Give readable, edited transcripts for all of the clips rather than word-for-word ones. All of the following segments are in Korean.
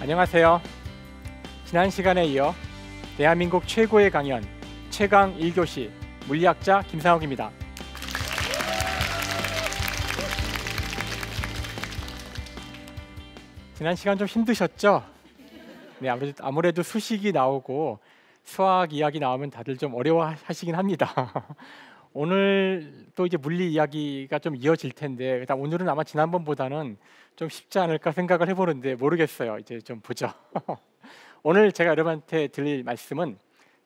안녕하세요. 지난 시간에 이어 대한민국 최고의 강연 최강 1교시 물리학자 김상욱입니다. 지난 시간 좀 힘드셨죠? 네, 아무래도 수식이 나오고 수학 이야기 나오면 다들 좀 어려워하시긴 합니다. 오늘 또 이제 물리 이야기가 좀 이어질 텐데 일단 오늘은 아마 지난번보다는 좀 쉽지 않을까 생각을 해보는데 모르겠어요. 이제 좀 보죠. 오늘 제가 여러분한테 드릴 말씀은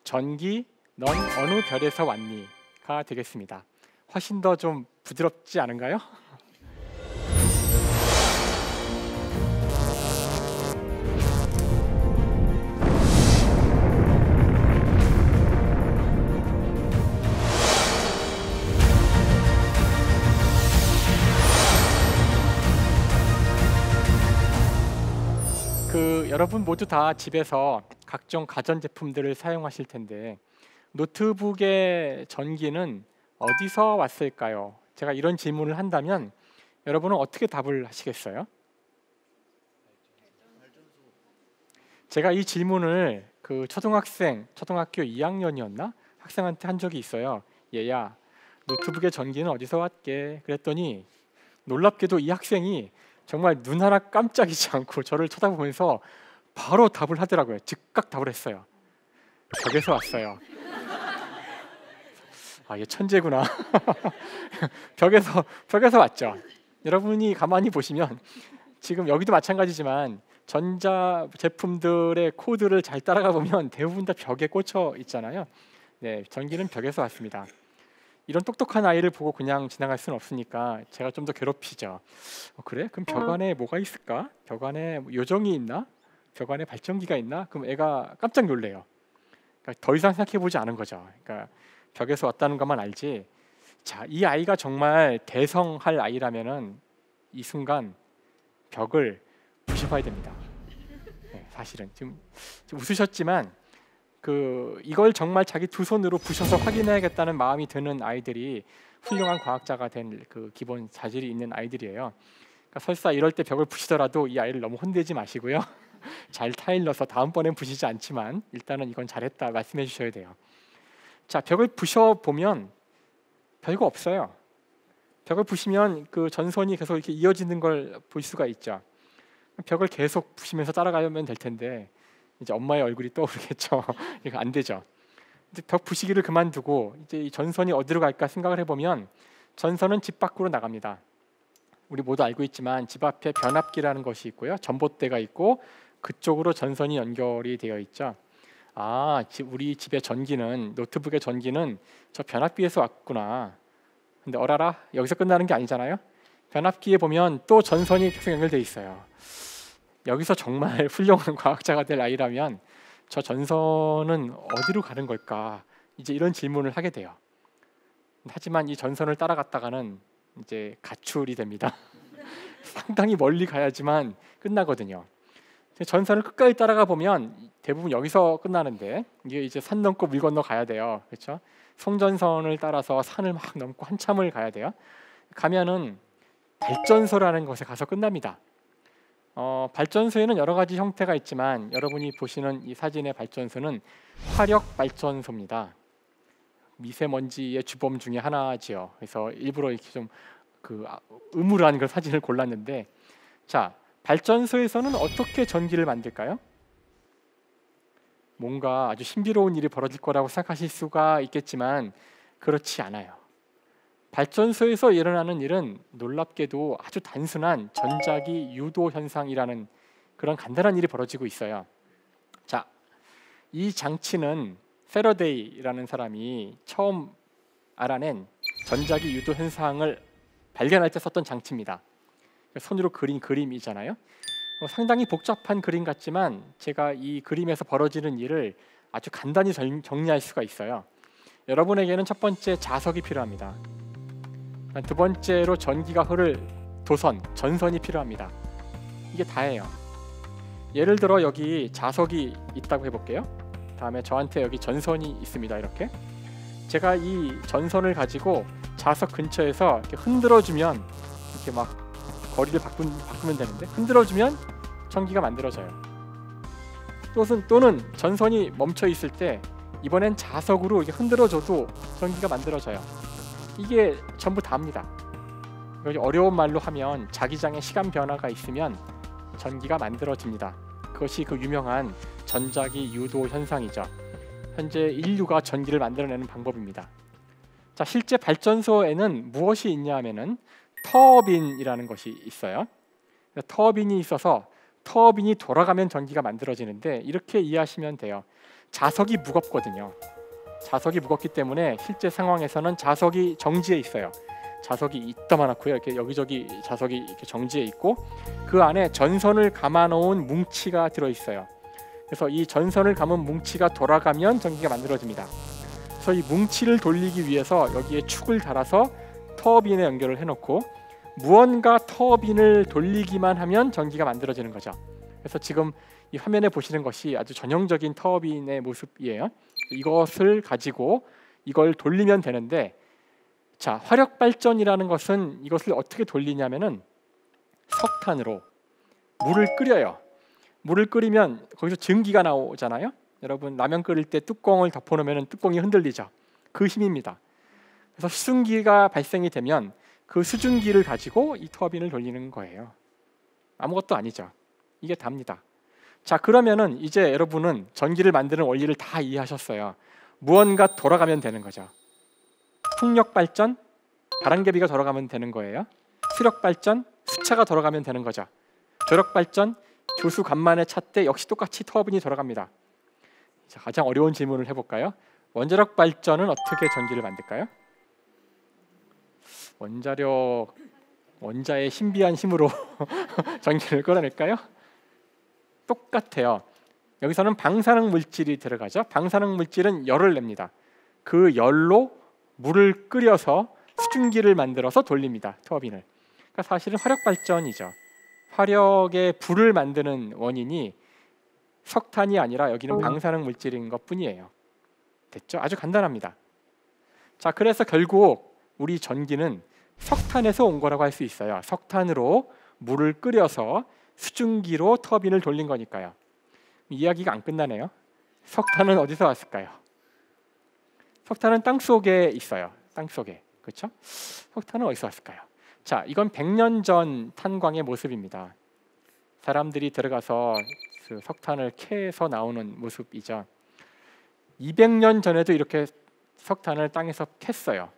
전기 넌 어느 별에서 왔니?가 되겠습니다. 훨씬 더 좀 부드럽지 않은가요? 여러분 모두 다 집에서 각종 가전제품들을 사용하실 텐데 노트북의 전기는 어디서 왔을까요? 제가 이런 질문을 한다면 여러분은 어떻게 답을 하시겠어요? 제가 이 질문을 초등학교 2학년이었나? 학생한테 한 적이 있어요. 얘야, 노트북의 전기는 어디서 왔게? 그랬더니 놀랍게도 이 학생이 정말 눈 하나 깜짝이지 않고 저를 쳐다보면서 바로 답을 하더라고요. 즉각 답을 했어요. 벽에서 왔어요. 아, 얘 천재구나. 벽에서 왔죠. 여러분이 가만히 보시면 지금 여기도 마찬가지지만 전자 제품들의 코드를 잘 따라가 보면 대부분 다 벽에 꽂혀 있잖아요. 네, 전기는 벽에서 왔습니다. 이런 똑똑한 아이를 보고 그냥 지나갈 수는 없으니까 제가 좀 더 괴롭히죠. 그래? 그럼 벽 안에 뭐가 있을까? 벽 안에 요정이 있나? 벽 안에 발전기가 있나? 그럼 애가 깜짝 놀래요. 그러니까 더 이상 생각해보지 않은 거죠. 그러니까 벽에서 왔다는 것만 알지. 자, 이 아이가 정말 대성할 아이라면은 이 순간 벽을 부셔봐야 됩니다. 네, 사실은 지금 웃으셨지만 이걸 정말 자기 두 손으로 부셔서 확인해야겠다는 마음이 드는 아이들이 훌륭한 과학자가 된 기본 자질이 있는 아이들이에요. 그러니까 설사 이럴 때 벽을 부시더라도 이 아이를 너무 혼내지 마시고요. 잘 타일러서 다음번엔 부시지 않지만 일단은 이건 잘했다 말씀해 주셔야 돼요. 자, 벽을 부셔보면 별거 없어요. 벽을 부시면 전선이 계속 이렇게 이어지는 걸 볼 수가 있죠. 벽을 계속 부시면서 따라가면 될 텐데 이제 엄마의 얼굴이 떠오르겠죠. 이거 안 되죠. 이제 벽 부시기를 그만두고 이제 이 전선이 어디로 갈까 생각을 해보면 전선은 집 밖으로 나갑니다. 우리 모두 알고 있지만 집 앞에 변압기라는 것이 있고요. 전봇대가 있고 그쪽으로 전선이 연결이 되어 있죠. 아, 우리 집의 전기는 노트북의 전기는 저 변압기에서 왔구나. 근데 어라라, 여기서 끝나는 게 아니잖아요. 변압기에 보면 또 전선이 계속 연결돼 있어요. 여기서 정말 훌륭한 과학자가 될 아이라면 저 전선은 어디로 가는 걸까? 이제 이런 질문을 하게 돼요. 하지만 이 전선을 따라갔다가는 이제 가출이 됩니다. 상당히 멀리 가야지만 끝나거든요. 전선을 끝까지 따라가 보면 대부분 여기서 끝나는데 이게 이제 산 넘고 물 건너 가야 돼요. 그렇죠? 송전선을 따라서 산을 막 넘고 한참을 가야 돼요. 가면은 발전소라는 곳에 가서 끝납니다. 발전소에는 여러 가지 형태가 있지만 여러분이 보시는 이 사진의 발전소는 화력 발전소입니다. 미세먼지의 주범 중에 하나지요. 그래서 일부러 이렇게 좀 음울한 그 사진을 골랐는데, 자, 발전소에서는 어떻게 전기를 만들까요? 뭔가 아주 신비로운 일이 벌어질 거라고 생각하실 수가 있겠지만 그렇지 않아요. 발전소에서 일어나는 일은 놀랍게도 아주 단순한 전자기 유도 현상이라는 그런 간단한 일이 벌어지고 있어요. 자, 이 장치는 패러데이라는 사람이 처음 알아낸 전자기 유도 현상을 발견할 때 썼던 장치입니다. 손으로 그린 그림이잖아요. 상당히 복잡한 그림 같지만 제가 이 그림에서 벌어지는 일을 아주 간단히 정리할 수가 있어요. 여러분에게는 첫 번째 자석이 필요합니다. 두 번째로 전기가 흐를 전선이 필요합니다. 이게 다예요. 예를 들어 여기 자석이 있다고 해볼게요. 다음에 저한테 여기 전선이 있습니다. 이렇게 제가 이 전선을 가지고 자석 근처에서 이렇게 흔들어주면 이렇게 막 거리를 바꾸면 되는데 흔들어주면 전기가 만들어져요. 또는 전선이 멈춰 있을 때 이번엔 자석으로 이렇게 흔들어줘도 전기가 만들어져요. 이게 전부 다입니다. 어려운 말로 하면 자기장에 시간 변화가 있으면 전기가 만들어집니다. 그것이 그 유명한 전자기 유도 현상이죠. 현재 인류가 전기를 만들어내는 방법입니다. 자, 실제 발전소에는 무엇이 있냐 하면은 터빈이라는 것이 있어요. 터빈이 있어서 터빈이 돌아가면 전기가 만들어지는데, 이렇게 이해하시면 돼요. 자석이 무겁거든요. 자석이 무겁기 때문에 실제 상황에서는 자석이 정지해 있어요. 자석이 이따만하고요. 이렇게 여기저기 자석이 이렇게 정지해 있고, 그 안에 전선을 감아놓은 뭉치가 들어 있어요. 그래서 이 전선을 감은 뭉치가 돌아가면 전기가 만들어집니다. 그래서 이 뭉치를 돌리기 위해서 여기에 축을 달아서 터빈에 연결을 해놓고 무언가 터빈을 돌리기만 하면 전기가 만들어지는 거죠. 그래서 지금 이 화면에 보시는 것이 아주 전형적인 터빈의 모습이에요. 이것을 가지고 이걸 돌리면 되는데, 자, 화력 발전이라는 것은 이것을 어떻게 돌리냐면은 석탄으로 물을 끓여요. 물을 끓이면 거기서 증기가 나오잖아요. 여러분, 라면 끓일 때 뚜껑을 덮어놓으면 뚜껑이 흔들리죠. 그 힘입니다. 그래서 수증기가 발생이 되면 그 수증기를 가지고 이 터빈을 돌리는 거예요. 아무것도 아니죠. 이게 답니다. 자, 그러면은 이제 여러분은 전기를 만드는 원리를 다 이해하셨어요. 무언가 돌아가면 되는 거죠. 풍력 발전, 바람개비가 돌아가면 되는 거예요. 수력 발전, 수차가 돌아가면 되는 거죠. 조력 발전, 교수 간만에 차 때 역시 똑같이 터빈이 돌아갑니다. 자, 가장 어려운 질문을 해볼까요? 원자력 발전은 어떻게 전기를 만들까요? 원자의 신비한 힘으로 전기를 끌어낼까요? 똑같아요. 여기서는 방사능 물질이 들어가죠. 방사능 물질은 열을 냅니다. 그 열로 물을 끓여서 수증기를 만들어서 돌립니다. 터빈을. 그러니까 사실은 화력 발전이죠. 화력의 불을 만드는 원인이 석탄이 아니라 여기는 방사능 물질인 것뿐이에요. 됐죠? 아주 간단합니다. 자, 그래서 결국 우리 전기는 석탄에서 온 거라고 할 수 있어요. 석탄으로 물을 끓여서 수증기로 터빈을 돌린 거니까요. 이야기가 안 끝나네요. 석탄은 어디서 왔을까요? 석탄은 땅 속에 있어요. 땅 속에. 그렇죠? 석탄은 어디서 왔을까요? 자, 이건 100년 전 탄광의 모습입니다. 사람들이 들어가서 그 석탄을 캐서 나오는 모습이죠. 200년 전에도 이렇게 석탄을 땅에서 캤어요.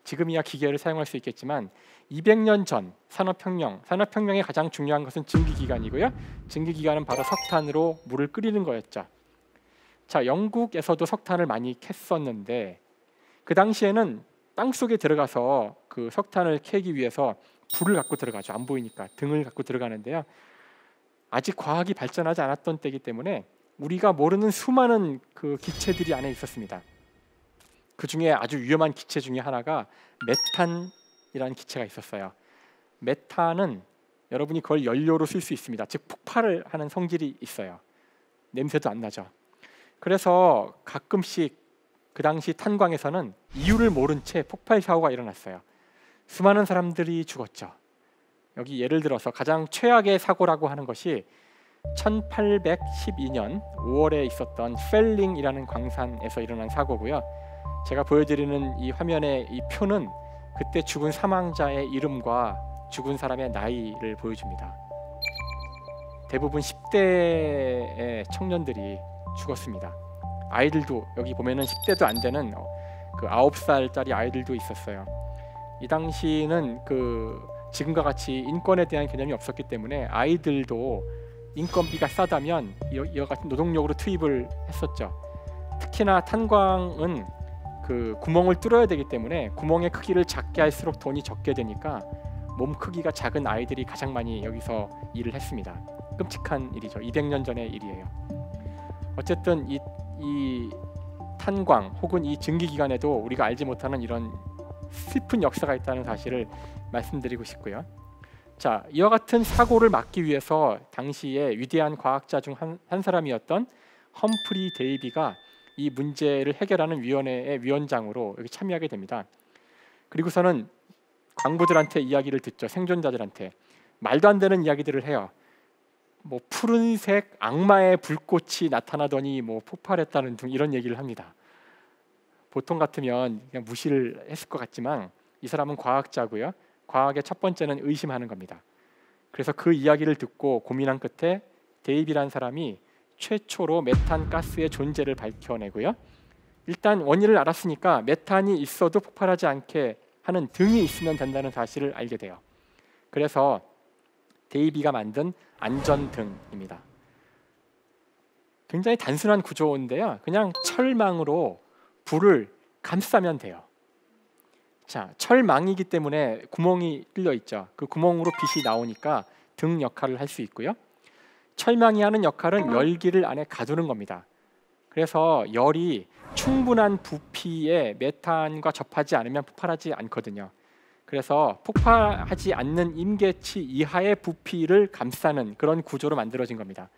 지금이야 기계를 사용할 수 있겠지만 200년 전 산업혁명의 가장 중요한 것은 증기기관이고요. 증기기관은 바로 석탄으로 물을 끓이는 거였죠. 자, 영국에서도 석탄을 많이 캤었는데 그 당시에는 땅속에 들어가서 그 석탄을 캐기 위해서 불을 갖고 들어가죠. 안 보이니까 등을 갖고 들어가는데요. 아직 과학이 발전하지 않았던 때이기 때문에 우리가 모르는 수많은 그 기체들이 안에 있었습니다. 그 중에 아주 위험한 기체 중에 하나가 메탄이라는 기체가 있었어요. 메탄은 여러분이 그걸 연료로 쓸 수 있습니다. 즉 폭발을 하는 성질이 있어요. 냄새도 안 나죠. 그래서 가끔씩 그 당시 탄광에서는 이유를 모른 채 폭발 사고가 일어났어요. 수많은 사람들이 죽었죠. 여기 예를 들어서 가장 최악의 사고라고 하는 것이 1812년 5월에 있었던 펠링이라는 광산에서 일어난 사고고요. 제가 보여드리는 이 화면의 이 표는 그때 죽은 사망자의 이름과 죽은 사람의 나이를 보여줍니다. 대부분 10대의 청년들이 죽었습니다. 아이들도 여기 보면은 10대도 안 되는 그 9살짜리 아이들도 있었어요. 이 당시는 그 지금과 같이 인권에 대한 개념이 없었기 때문에 아이들도 인건비가 싸다면 이와 같은 노동력으로 투입을 했었죠. 특히나 탄광은 그 구멍을 뚫어야 되기 때문에 구멍의 크기를 작게 할수록 돈이 적게 되니까 몸 크기가 작은 아이들이 가장 많이 여기서 일을 했습니다. 끔찍한 일이죠. 200년 전의 일이에요. 어쨌든 이 탄광 혹은 이 증기기관에도 우리가 알지 못하는 이런 슬픈 역사가 있다는 사실을 말씀드리고 싶고요. 자, 이와 같은 사고를 막기 위해서 당시에 위대한 과학자 중 한 사람이었던 험프리 데이비가 이 문제를 해결하는 위원회의 위원장으로 여기 참여하게 됩니다. 그리고서는 광부들한테 이야기를 듣죠. 생존자들한테 말도 안 되는 이야기들을 해요. 뭐 푸른색 악마의 불꽃이 나타나더니 뭐 폭발했다는 등 이런 얘기를 합니다. 보통 같으면 그냥 무시를 했을 것 같지만 이 사람은 과학자고요. 과학의 첫 번째는 의심하는 겁니다. 그래서 그 이야기를 듣고 고민한 끝에 데이비라는 사람이 최초로 메탄 가스의 존재를 밝혀내고요. 일단 원인을 알았으니까 메탄이 있어도 폭발하지 않게 하는 등이 있으면 된다는 사실을 알게 돼요. 그래서 데이비가 만든 안전등입니다. 굉장히 단순한 구조인데요. 그냥 철망으로 불을 감싸면 돼요. 자, 철망이기 때문에 구멍이 뚫려 있죠. 그 구멍으로 빛이 나오니까 등 역할을 할 수 있고요. 철망이 하는 역할은 열기를 안에 가두는 겁니다. 그래서 열이 충분한 부피에 메탄과 접하지 않으면 폭발하지 않거든요. 그래서 폭발하지 않는 임계치 이하의 부피를 감싸는 그런 구조로 만들어진 겁니다.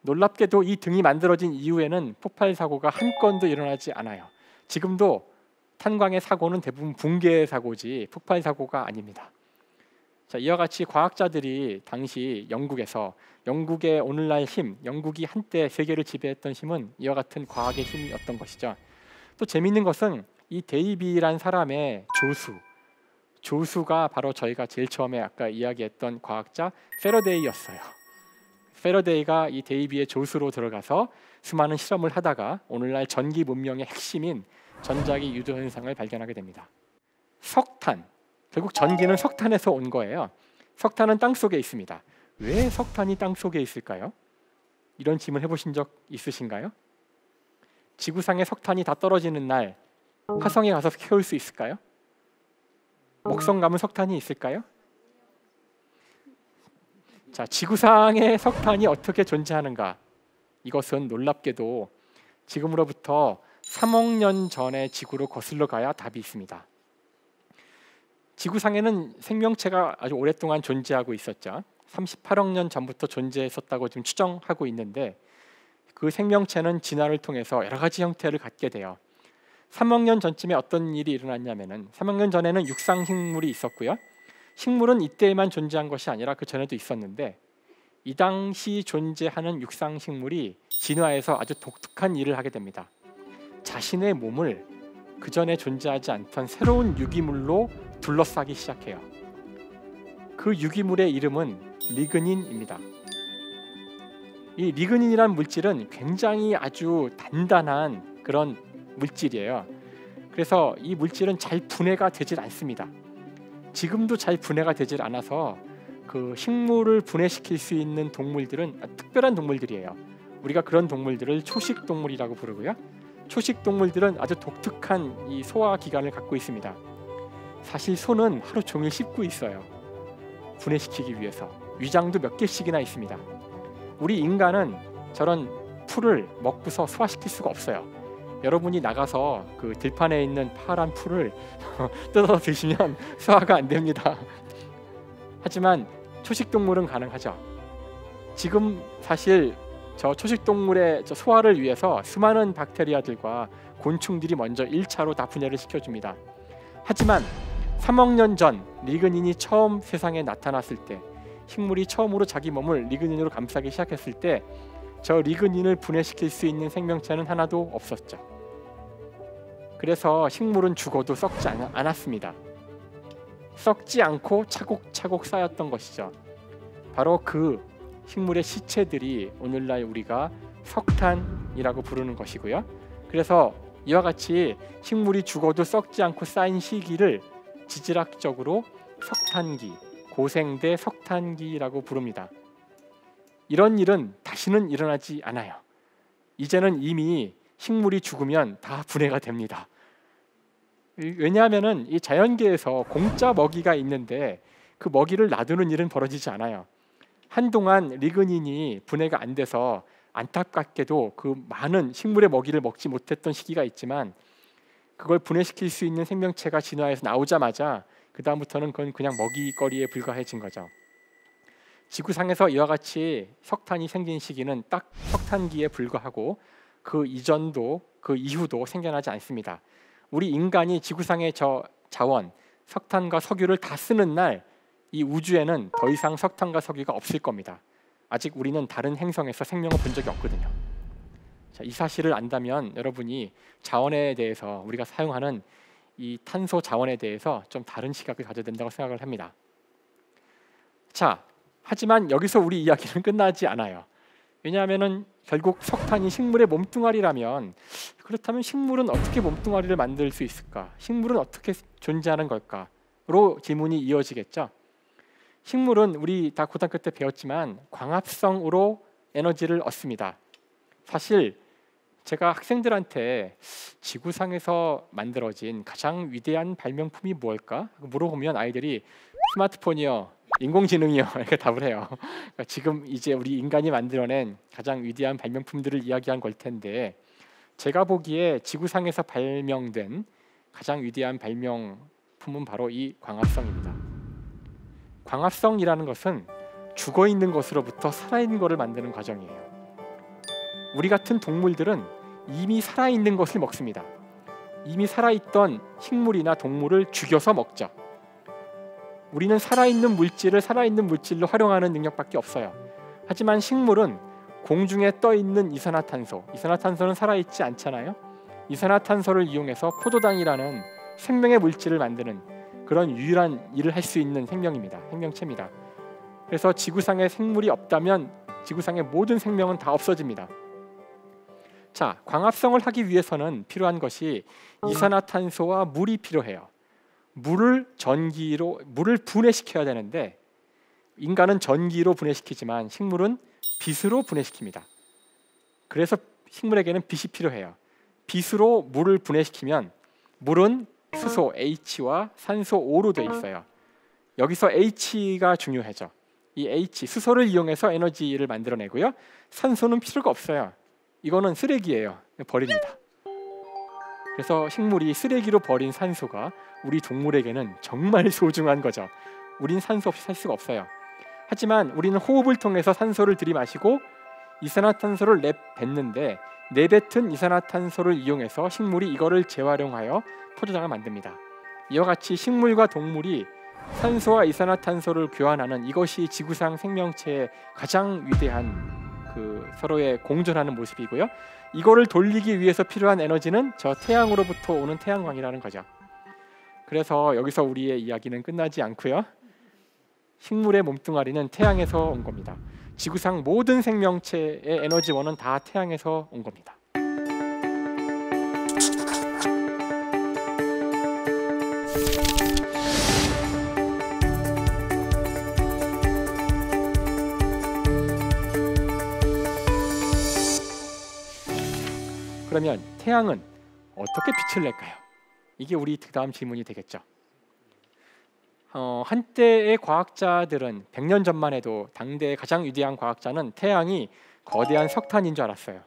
놀랍게도 이 등이 만들어진 이후에는 폭발 사고가 한 건도 일어나지 않아요. 지금도 탄광의 사고는 대부분 붕괴 사고지 폭발 사고가 아닙니다. 자, 이와 같이 과학자들이 당시 영국의 오늘날 힘, 영국이 한때 세계를 지배했던 힘은 이와 같은 과학의 힘이었던 것이죠. 또 재미있는 것은 이 데이비란 사람의 조수가 바로 저희가 제일 처음에 아까 이야기했던 과학자 패러데이였어요. 패러데이가 이 데이비의 조수로 들어가서 수많은 실험을 하다가 오늘날 전기 문명의 핵심인 전자기 유도 현상을 발견하게 됩니다. 석탄, 결국 전기는 석탄에서 온 거예요. 석탄은 땅 속에 있습니다. 왜 석탄이 땅 속에 있을까요? 이런 질문 해보신 적 있으신가요? 지구상에 석탄이 다 떨어지는 날 화성에 가서 캐올 수 있을까요? 목성 가면 석탄이 있을까요? 자, 지구상에 석탄이 어떻게 존재하는가? 이것은 놀랍게도 지금으로부터 3억 년 전의 지구로 거슬러 가야 답이 있습니다. 지구상에는 생명체가 아주 오랫동안 존재하고 있었죠. 38억 년 전부터 존재했었다고 지금 추정하고 있는데 그 생명체는 진화를 통해서 여러 가지 형태를 갖게 돼요. 3억 년 전쯤에 어떤 일이 일어났냐면은 3억 년 전에는 육상식물이 있었고요. 식물은 이때에만 존재한 것이 아니라 그 전에도 있었는데 이 당시 존재하는 육상식물이 진화해서 아주 독특한 일을 하게 됩니다. 자신의 몸을 그 전에 존재하지 않던 새로운 유기물로 둘러싸기 시작해요. 그 유기물의 이름은 리그닌입니다. 이 리그닌이라는 물질은 굉장히 아주 단단한 그런 물질이에요. 그래서 이 물질은 잘 분해가 되질 않습니다. 지금도 잘 분해가 되질 않아서 그 식물을 분해시킬 수 있는 동물들은 특별한 동물들이에요. 우리가 그런 동물들을 초식 동물이라고 부르고요. 초식 동물들은 아주 독특한 이 소화 기관을 갖고 있습니다. 사실 소는 하루 종일 씹고 있어요. 분해시키기 위해서. 위장도 몇 개씩이나 있습니다. 우리 인간은 저런 풀을 먹고서 소화시킬 수가 없어요. 여러분이 나가서 그 들판에 있는 파란 풀을 뜯어서 드시면 소화가 안 됩니다. 하지만 초식동물은 가능하죠. 지금 사실 저 초식동물의 저 소화를 위해서 수많은 박테리아들과 곤충들이 먼저 1차로 다 분해를 시켜줍니다. 하지만 3억 년 전 리그닌이 처음 세상에 나타났을 때, 식물이 처음으로 자기 몸을 리그닌으로 감싸기 시작했을 때 저 리그닌을 분해시킬 수 있는 생명체는 하나도 없었죠. 그래서 식물은 죽어도 썩지 않았습니다. 썩지 않고 차곡차곡 쌓였던 것이죠. 바로 그 식물의 시체들이 오늘날 우리가 석탄이라고 부르는 것이고요. 그래서 이와 같이 식물이 죽어도 썩지 않고 쌓인 시기를 지질학적으로 석탄기, 고생대 석탄기라고 부릅니다. 이런 일은 다시는 일어나지 않아요. 이제는 이미 식물이 죽으면 다 분해가 됩니다. 왜냐하면 이 자연계에서 공짜 먹이가 있는데 그 먹이를 놔두는 일은 벌어지지 않아요. 한동안 리그닌이 분해가 안 돼서 안타깝게도 그 많은 식물의 먹이를 먹지 못했던 시기가 있지만 그걸 분해시킬 수 있는 생명체가 진화해서 나오자마자 그 다음부터는 그건 그냥 먹이거리에 불과해진 거죠. 지구상에서 이와 같이 석탄이 생긴 시기는 딱 석탄기에 불과하고 그 이전도 그 이후도 생겨나지 않습니다. 우리 인간이 지구상의 저 자원, 석탄과 석유를 다 쓰는 날 이 우주에는 더 이상 석탄과 석유가 없을 겁니다. 아직 우리는 다른 행성에서 생명을 본 적이 없거든요. 자, 이 사실을 안다면 여러분이 자원에 대해서 우리가 사용하는 이 탄소 자원에 대해서 좀 다른 시각을 가져야 된다고 생각을 합니다. 자, 하지만 여기서 우리 이야기는 끝나지 않아요. 왜냐하면은 결국 석탄이 식물의 몸뚱아리라면, 그렇다면 식물은 어떻게 몸뚱아리를 만들 수 있을까? 식물은 어떻게 존재하는 걸까?로 질문이 이어지겠죠. 식물은 우리 다 고등학교 때 배웠지만 광합성으로 에너지를 얻습니다. 사실 제가 학생들한테 지구상에서 만들어진 가장 위대한 발명품이 무엇일까 물어보면 아이들이 스마트폰이요, 인공지능이요 이렇게 답을 해요. 그러니까 지금 이제 우리 인간이 만들어낸 가장 위대한 발명품들을 이야기한 걸 텐데, 제가 보기에 지구상에서 발명된 가장 위대한 발명품은 바로 이 광합성입니다. 광합성이라는 것은 죽어 있는 것으로부터 살아있는 것을 만드는 과정이에요. 우리 같은 동물들은 이미 살아있는 것을 먹습니다. 이미 살아있던 식물이나 동물을 죽여서 먹죠. 우리는 살아있는 물질을 살아있는 물질로 활용하는 능력밖에 없어요. 하지만 식물은 공중에 떠 있는 이산화탄소, 이산화탄소는 살아있지 않잖아요. 이산화탄소를 이용해서 포도당이라는 생명의 물질을 만드는 그런 유일한 일을 할 수 있는 생명체입니다. 그래서 지구상에 생물이 없다면 지구상의 모든 생명은 다 없어집니다. 자, 광합성을 하기 위해서는 필요한 것이 이산화탄소와 물이 필요해요. 물을 분해시켜야 되는데, 인간은 전기로 분해시키지만 식물은 빛으로 분해시킵니다. 그래서 식물에게는 빛이 필요해요. 빛으로 물을 분해시키면 물은 수소 H와 산소 O로 되어 있어요. 여기서 H가 중요하죠. 이 H, 수소를 이용해서 에너지를 만들어내고요. 산소는 필요가 없어요. 이거는 쓰레기예요. 버립니다. 그래서 식물이 쓰레기로 버린 산소가 우리 동물에게는 정말 소중한 거죠. 우린 산소 없이 살 수가 없어요. 하지만 우리는 호흡을 통해서 산소를 들이마시고 이산화탄소를 내뱉는데, 내뱉은 이산화탄소를 이용해서 식물이 이거를 재활용하여 포도당을 만듭니다. 이와 같이 식물과 동물이 산소와 이산화탄소를 교환하는 이것이 지구상 생명체의 가장 위대한 서로의 공존하는 모습이고요. 이거를 돌리기 위해서 필요한 에너지는 저 태양으로부터 오는 태양광이라는 거죠. 그래서 여기서 우리의 이야기는 끝나지 않고요. 식물의 몸뚱아리는 태양에서 온 겁니다. 지구상 모든 생명체의 에너지원은 다 태양에서 온 겁니다. 그러면 태양은 어떻게 빛을 낼까요? 이게 우리 다음 질문이 되겠죠. 한때의 과학자들은 100년 전만 해도 당대의 가장 위대한 과학자는 태양이 거대한 석탄인 줄 알았어요.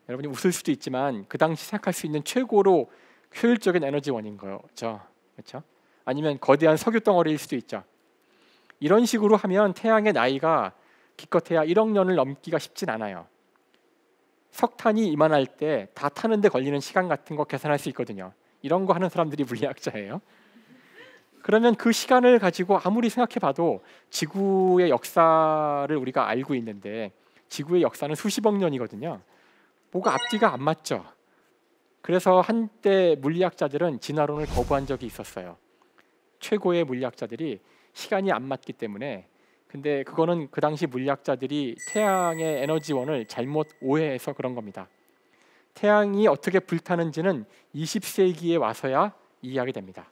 여러분이 웃을 수도 있지만 그 당시 생각할 수 있는 최고로 효율적인 에너지원인 거죠. 그렇죠? 아니면 거대한 석유 덩어리일 수도 있죠. 이런 식으로 하면 태양의 나이가 기껏해야 1억 년을 넘기가 쉽진 않아요. 석탄이 이만할 때 다 타는데 걸리는 시간 같은 거 계산할 수 있거든요. 이런 거 하는 사람들이 물리학자예요. 그러면 그 시간을 가지고 아무리 생각해봐도 지구의 역사를 우리가 알고 있는데 지구의 역사는 수십억 년이거든요. 뭐가 앞뒤가 안 맞죠. 그래서 한때 물리학자들은 진화론을 거부한 적이 있었어요. 최고의 물리학자들이 시간이 안 맞기 때문에. 근데 그거는 그 당시 물리학자들이 태양의 에너지원을 잘못 오해해서 그런 겁니다. 태양이 어떻게 불타는지는 20세기에 와서야 이해하게 됩니다.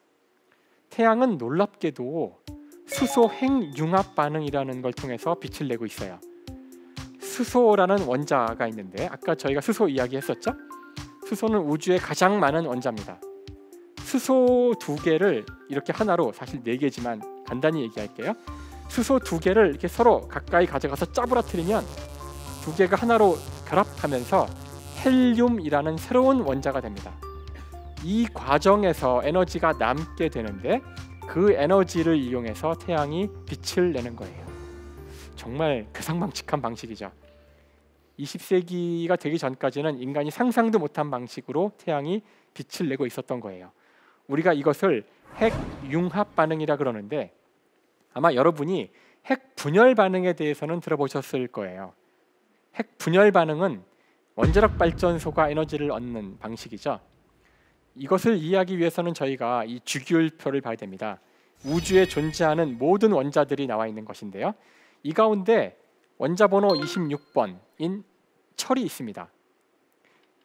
태양은 놀랍게도 수소 핵융합 반응이라는 걸 통해서 빛을 내고 있어요. 수소라는 원자가 있는데 아까 저희가 수소 이야기했었죠? 수소는 우주에 가장 많은 원자입니다. 수소 2개를 이렇게 하나로, 사실 4개지만 간단히 얘기할게요. 수소 2개를 이렇게 서로 가까이 가져가서 짜부라뜨리면 2개가 하나로 결합하면서 헬륨이라는 새로운 원자가 됩니다. 이 과정에서 에너지가 남게 되는데 그 에너지를 이용해서 태양이 빛을 내는 거예요. 정말 가상방칙한 방식이죠. 20세기가 되기 전까지는 인간이 상상도 못한 방식으로 태양이 빛을 내고 있었던 거예요. 우리가 이것을 핵융합 반응이라 그러는데 아마 여러분이 핵 분열 반응에 대해서는 들어보셨을 거예요. 핵 분열 반응은 원자력 발전소가 에너지를 얻는 방식이죠. 이것을 이해하기 위해서는 저희가 이 주기율표를 봐야 됩니다. 우주에 존재하는 모든 원자들이 나와 있는 것인데요. 이 가운데 원자 번호 26번인 철이 있습니다.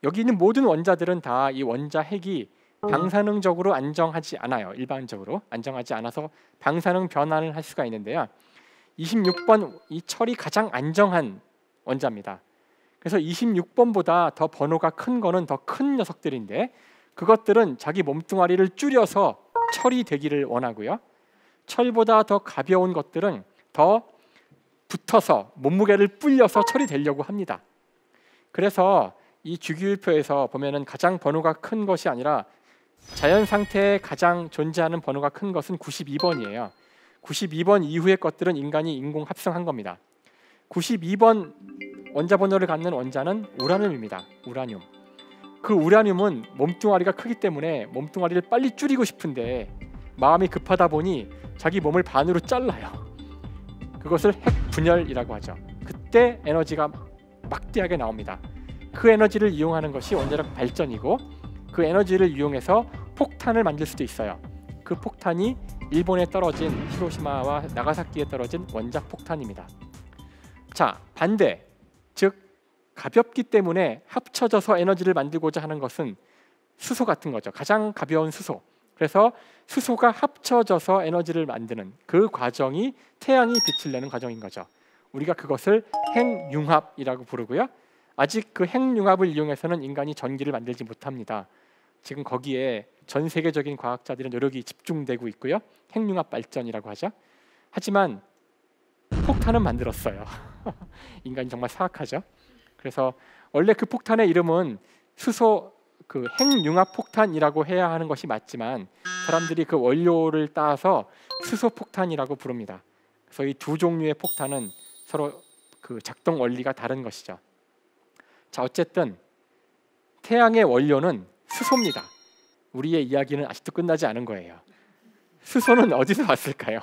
여기 있는 모든 원자들은 다 이 원자 핵이 방사능적으로 안정하지 않아요. 일반적으로 안정하지 않아서 방사능 변환을 할 수가 있는데요. 26번 이 철이 가장 안정한 원자입니다. 그래서 26번보다 더 번호가 큰 거는 더 큰 녀석들인데 그것들은 자기 몸뚱아리를 줄여서 철이 되기를 원하고요. 철보다 더 가벼운 것들은 더 붙어서 몸무게를 불려서 철이 되려고 합니다. 그래서 이 주기율표에서 보면은 가장 번호가 큰 것이 아니라 자연 상태에 가장 존재하는 번호가 큰 것은 92번이에요. 92번 이후의 것들은 인간이 인공 합성한 겁니다. 92번 원자 번호를 갖는 원자는 우라늄입니다. 우라늄. 그 우라늄은 몸뚱아리가 크기 때문에 몸뚱아리를 빨리 줄이고 싶은데 마음이 급하다 보니 자기 몸을 반으로 잘라요. 그것을 핵분열이라고 하죠. 그때 에너지가 막대하게 나옵니다. 그 에너지를 이용하는 것이 원자력 발전이고 그 에너지를 이용해서 폭탄을 만들 수도 있어요. 그 폭탄이 일본에 떨어진 히로시마와 나가사키에 떨어진 원자 폭탄입니다. 자, 반대, 즉 가볍기 때문에 합쳐져서 에너지를 만들고자 하는 것은 수소 같은 거죠. 가장 가벼운 수소. 그래서 수소가 합쳐져서 에너지를 만드는 그 과정이 태양이 빛을 내는 과정인 거죠. 우리가 그것을 핵융합이라고 부르고요. 아직 그 핵융합을 이용해서는 인간이 전기를 만들지 못합니다. 지금 거기에 전 세계적인 과학자들의 노력이 집중되고 있고요. 핵융합 발전이라고 하죠. 하지만 폭탄은 만들었어요. 인간이 정말 사악하죠. 그래서 원래 그 폭탄의 이름은 수소 그 핵융합 폭탄이라고 해야 하는 것이 맞지만 사람들이 그 원료를 따서 수소 폭탄이라고 부릅니다. 그래서 이 두 종류의 폭탄은 서로 그 작동 원리가 다른 것이죠. 자, 어쨌든 태양의 원료는 수소입니다. 우리의 이야기는 아직도 끝나지 않은 거예요. 수소는 어디서 왔을까요?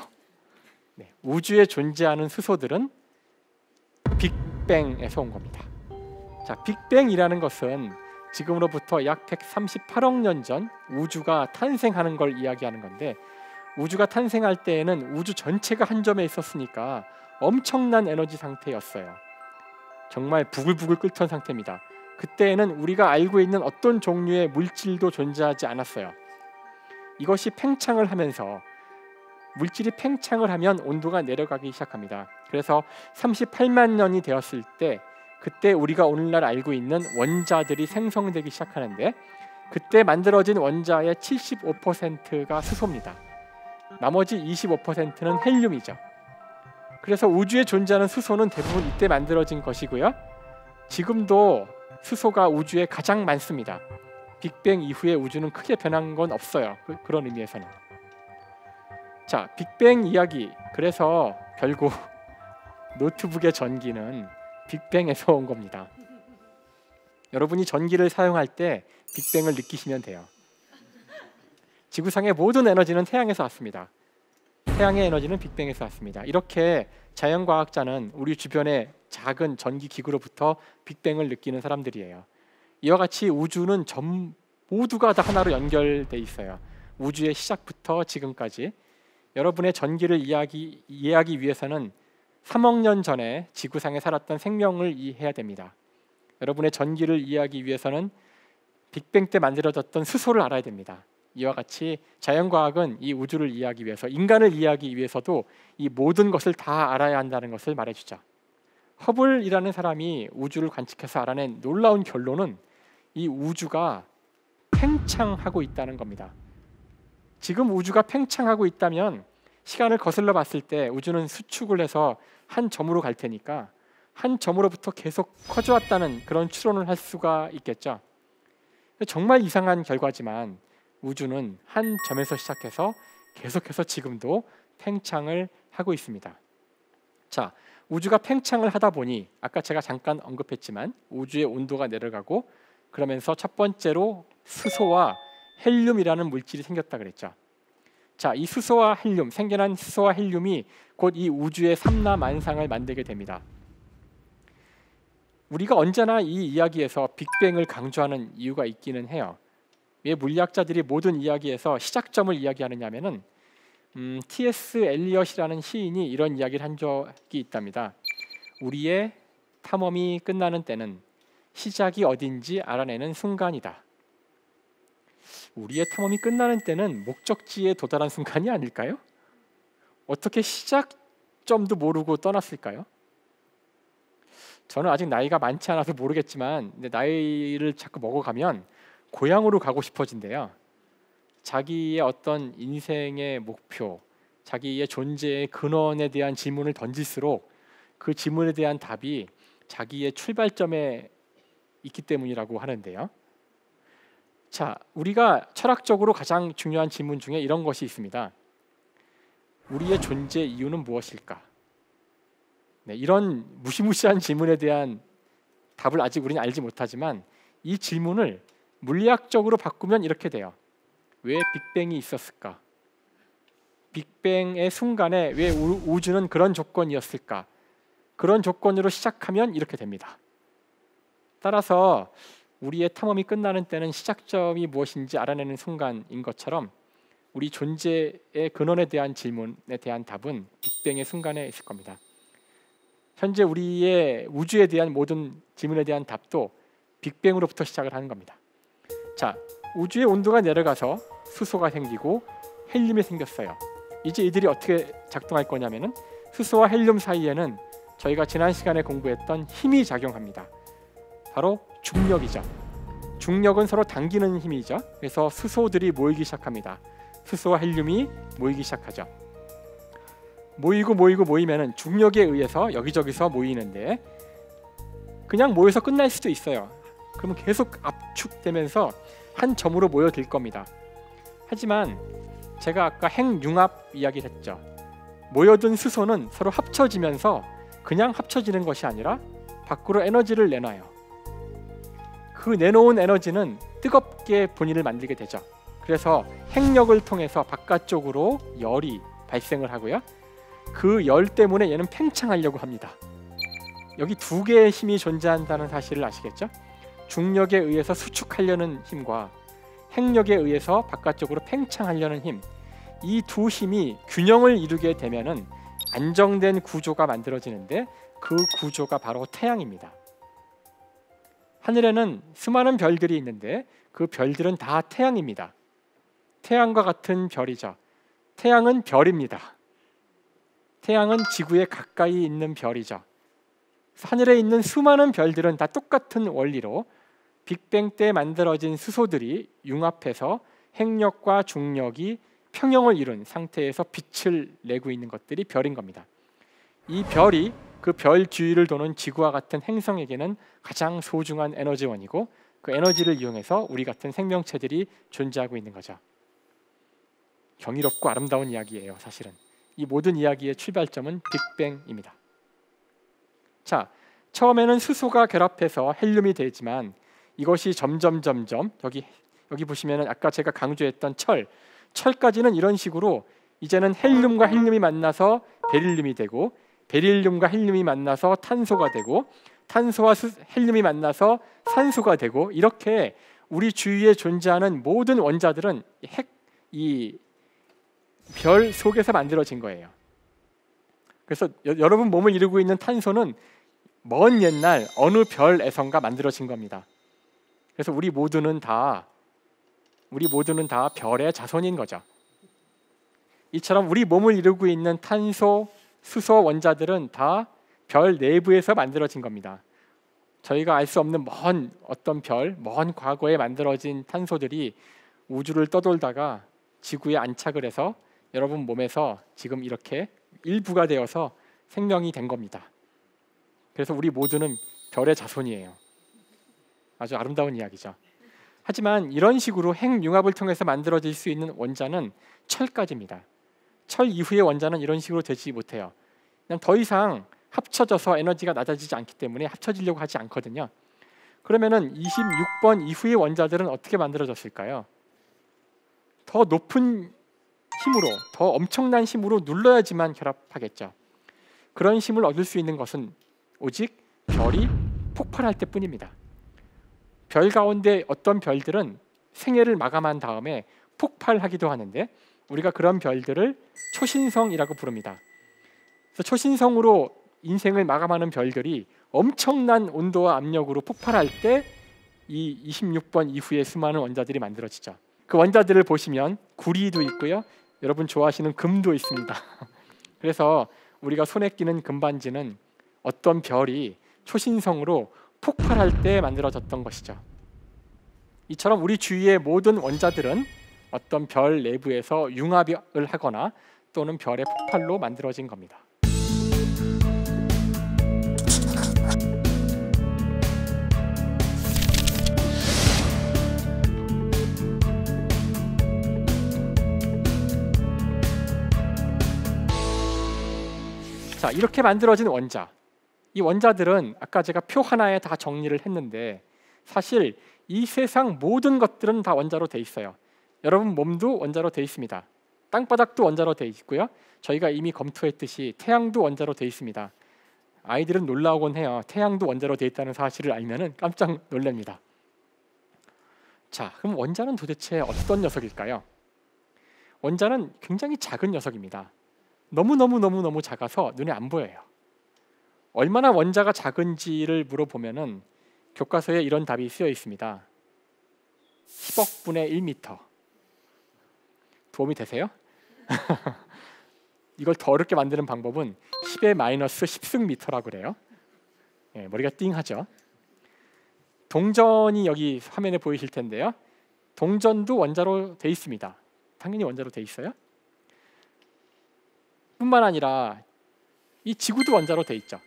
네, 우주에 존재하는 수소들은 빅뱅에서 온 겁니다. 자, 빅뱅이라는 것은 지금으로부터 약 138억 년 전 우주가 탄생하는 걸 이야기하는 건데 우주가 탄생할 때에는 우주 전체가 한 점에 있었으니까 엄청난 에너지 상태였어요. 정말 부글부글 끓던 상태입니다. 그때에는 우리가 알고 있는 어떤 종류의 물질도 존재하지 않았어요. 이것이 팽창을 하면서 물질이 팽창을 하면 온도가 내려가기 시작합니다. 그래서 38만 년이 되었을 때 그때 우리가 오늘날 알고 있는 원자들이 생성되기 시작하는데 그때 만들어진 원자의 75%가 수소입니다. 나머지 25%는 헬륨이죠. 그래서 우주에 존재하는 수소는 대부분 이때 만들어진 것이고요. 지금도 수소가 우주에 가장 많습니다. 빅뱅 이후에 우주는 크게 변한 건 없어요. 그런 의미에서는. 자, 빅뱅 이야기. 그래서 결국 노트북의 전기는 빅뱅에서 온 겁니다. 여러분이 전기를 사용할 때 빅뱅을 느끼시면 돼요. 지구상의 모든 에너지는 태양에서 왔습니다. 태양의 에너지는 빅뱅에서 왔습니다. 이렇게 자연과학자는 우리 주변의 작은 전기기구로부터 빅뱅을 느끼는 사람들이에요. 이와 같이 우주는 모두가 다 하나로 연결돼 있어요. 우주의 시작부터 지금까지. 여러분의 전기를 이해하기 위해서는 3억 년 전에 지구상에 살았던 생명을 이해해야 됩니다. 여러분의 전기를 이해하기 위해서는 빅뱅 때 만들어졌던 수소를 알아야 됩니다. 이와 같이 자연과학은 이 우주를 이해하기 위해서, 인간을 이해하기 위해서도 이 모든 것을 다 알아야 한다는 것을 말해주죠. 허블이라는 사람이 우주를 관측해서 알아낸 놀라운 결론은 이 우주가 팽창하고 있다는 겁니다. 지금 우주가 팽창하고 있다면 시간을 거슬러 봤을 때 우주는 수축을 해서 한 점으로 갈 테니까 한 점으로부터 계속 커져왔다는 그런 추론을 할 수가 있겠죠. 정말 이상한 결과지만 우주는 한 점에서 시작해서 계속해서 지금도 팽창을 하고 있습니다. 자, 우주가 팽창을 하다 보니 아까 제가 잠깐 언급했지만 우주의 온도가 내려가고 그러면서 첫 번째로 수소와 헬륨이라는 물질이 생겼다 그랬죠. 자, 이 수소와 헬륨, 생겨난 수소와 헬륨이 곧 이 우주의 삼라만상을 만들게 됩니다. 우리가 언제나 이 이야기에서 빅뱅을 강조하는 이유가 있기는 해요. 왜 물리학자들이 모든 이야기에서 시작점을 이야기하느냐면은 T.S. 엘리엇이라는 시인이 이런 이야기를 한 적이 있답니다. 우리의 탐험이 끝나는 때는 시작이 어딘지 알아내는 순간이다. 우리의 탐험이 끝나는 때는 목적지에 도달한 순간이 아닐까요? 어떻게 시작점도 모르고 떠났을까요? 저는 아직 나이가 많지 않아서 모르겠지만 나이를 자꾸 먹어가면 고향으로 가고 싶어진대요. 자기의 어떤 인생의 목표, 자기의 존재의 근원에 대한 질문을 던질수록 그 질문에 대한 답이 자기의 출발점에 있기 때문이라고 하는데요. 자, 우리가 철학적으로 가장 중요한 질문 중에 이런 것이 있습니다. 우리의 존재 이유는 무엇일까? 네, 이런 무시무시한 질문에 대한 답을 아직 우리는 알지 못하지만 이 질문을 물리학적으로 바꾸면 이렇게 돼요. 왜 빅뱅이 있었을까? 빅뱅의 순간에 왜 우주는 그런 조건이었을까? 그런 조건으로 시작하면 이렇게 됩니다. 따라서 우리의 탐험이 끝나는 때는 시작점이 무엇인지 알아내는 순간인 것처럼 우리 존재의 근원에 대한 질문에 대한 답은 빅뱅의 순간에 있을 겁니다. 현재 우리의 우주에 대한 모든 질문에 대한 답도 빅뱅으로부터 시작을 하는 겁니다. 자, 우주의 온도가 내려가서 수소가 생기고 헬륨이 생겼어요. 이제 이들이 어떻게 작동할 거냐면은 수소와 헬륨 사이에는 저희가 지난 시간에 공부했던 힘이 작용합니다. 바로 중력이죠. 중력은 서로 당기는 힘이죠. 그래서 수소들이 모이기 시작합니다. 수소와 헬륨이 모이기 시작하죠. 모이면은 중력에 의해서 여기저기서 모이는데 그냥 모여서 끝날 수도 있어요. 그러면 계속 압축되면서 한 점으로 모여들 겁니다. 하지만 제가 아까 핵융합 이야기를 했죠. 모여든 수소는 서로 합쳐지면서 그냥 합쳐지는 것이 아니라 밖으로 에너지를 내놔요. 그 내놓은 에너지는 뜨겁게 분위를 만들게 되죠. 그래서 핵력을 통해서 바깥쪽으로 열이 발생을 하고요. 그 열 때문에 얘는 팽창하려고 합니다. 여기 두 개의 힘이 존재한다는 사실을 아시겠죠? 중력에 의해서 수축하려는 힘과 핵력에 의해서 바깥쪽으로 팽창하려는 힘, 이 두 힘이 균형을 이루게 되면은 안정된 구조가 만들어지는데 그 구조가 바로 태양입니다. 하늘에는 수많은 별들이 있는데 그 별들은 다 태양입니다. 태양과 같은 별이죠. 태양은 별입니다. 태양은 지구에 가까이 있는 별이죠. 하늘에 있는 수많은 별들은 다 똑같은 원리로 빅뱅 때 만들어진 수소들이 융합해서 핵력과 중력이 평형을 이룬 상태에서 빛을 내고 있는 것들이 별인 겁니다. 이 별이 그 별 주위를 도는 지구와 같은 행성에게는 가장 소중한 에너지원이고 그 에너지를 이용해서 우리 같은 생명체들이 존재하고 있는 거죠. 경이롭고 아름다운 이야기예요. 사실은 이 모든 이야기의 출발점은 빅뱅입니다. 자, 처음에는 수소가 결합해서 헬륨이 되지만 이것이 점점 여기 보시면은 아까 제가 강조했던 철까지는 이런 식으로 이제는 헬륨과 헬륨이 만나서 베릴륨이 되고 베릴륨과 헬륨이 만나서 탄소가 되고 탄소와 헬륨이 만나서 산소가 되고 이렇게 우리 주위에 존재하는 모든 원자들은 이 별 속에서 만들어진 거예요. 그래서 여러분 몸을 이루고 있는 탄소는 먼 옛날 어느 별에선가 만들어진 겁니다. 그래서 우리 모두는 다 별의 자손인 거죠. 이처럼 우리 몸을 이루고 있는 탄소, 수소 원자들은 다 별 내부에서 만들어진 겁니다. 저희가 알 수 없는 먼 과거에 만들어진 탄소들이 우주를 떠돌다가 지구에 안착을 해서 여러분 몸에서 지금 이렇게 일부가 되어서 생명이 된 겁니다. 그래서 우리 모두는 별의 자손이에요. 아주 아름다운 이야기죠. 하지만 이런 식으로 핵융합을 통해서 만들어질 수 있는 원자는 철까지입니다. 철 이후의 원자는 이런 식으로 되지 못해요. 그냥 더 이상 합쳐져서 에너지가 낮아지지 않기 때문에 합쳐지려고 하지 않거든요. 그러면은 26번 이후의 원자들은 어떻게 만들어졌을까요? 더 높은 힘으로, 더 엄청난 힘으로 눌러야지만 결합하겠죠. 그런 힘을 얻을 수 있는 것은 오직 별이 폭발할 때뿐입니다. 별 가운데 어떤 별들은 생애를 마감한 다음에 폭발하기도 하는데 우리가 그런 별들을 초신성이라고 부릅니다. 그래서 초신성으로 인생을 마감하는 별들이 엄청난 온도와 압력으로 폭발할 때 이 26번 이후에 수많은 원자들이 만들어지죠. 그 원자들을 보시면 구리도 있고요. 여러분 좋아하시는 금도 있습니다. 그래서 우리가 손에 끼는 금반지는 어떤 별이 초신성으로 폭발할 때 만들어졌던 것이죠. 이처럼 우리 주위의 모든 원자들은 어떤 별 내부에서 융합을 하거나 또는 별의 폭발로 만들어진 겁니다. 자, 이렇게 만들어진 원자, 이 원자들은 아까 제가 표 하나에 다 정리를 했는데 사실 이 세상 모든 것들은 다 원자로 돼 있어요. 여러분 몸도 원자로 돼 있습니다. 땅바닥도 원자로 돼 있고요. 저희가 이미 검토했듯이 태양도 원자로 돼 있습니다. 아이들은 놀라곤 해요. 태양도 원자로 돼 있다는 사실을 알면은 깜짝 놀랍니다. 자, 그럼 원자는 도대체 어떤 녀석일까요? 원자는 굉장히 작은 녀석입니다. 너무 작아서 눈에 안 보여요. 얼마나 원자가 작은지를 물어보면은 교과서에 이런 답이 쓰여 있습니다. 10억 분의 1m. 도움이 되세요? 이걸 더 어렵게 만드는 방법은 10의 마이너스 10승미터라고 그래요. 예, 머리가 띵하죠. 동전이 여기 화면에 보이실 텐데요. 동전도 원자로 돼 있습니다. 당연히 원자로 돼 있어요. 뿐만 아니라 이 지구도 원자로 돼 있죠.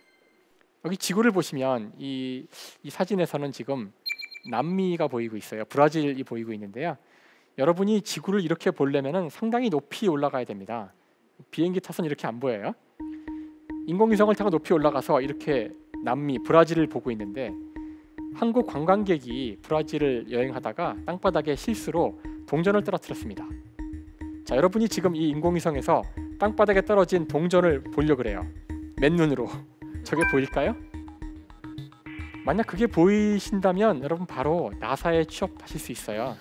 여기 지구를 보시면 이 사진에서는 지금 남미가 보이고 있어요. 브라질이 보이고 있는데요. 여러분이 지구를 이렇게 보려면 상당히 높이 올라가야 됩니다. 비행기 타선 이렇게 안 보여요. 인공위성을 타고 높이 올라가서 이렇게 남미, 브라질을 보고 있는데 한국 관광객이 브라질을 여행하다가 땅바닥에 실수로 동전을 떨어뜨렸습니다. 자, 여러분이 지금 이 인공위성에서 땅바닥에 떨어진 동전을 보려고 그래요. 맨눈으로. 저게 보일까요? 만약 그게 보이신다면 여러분 바로 나사에 취업하실 수 있어요.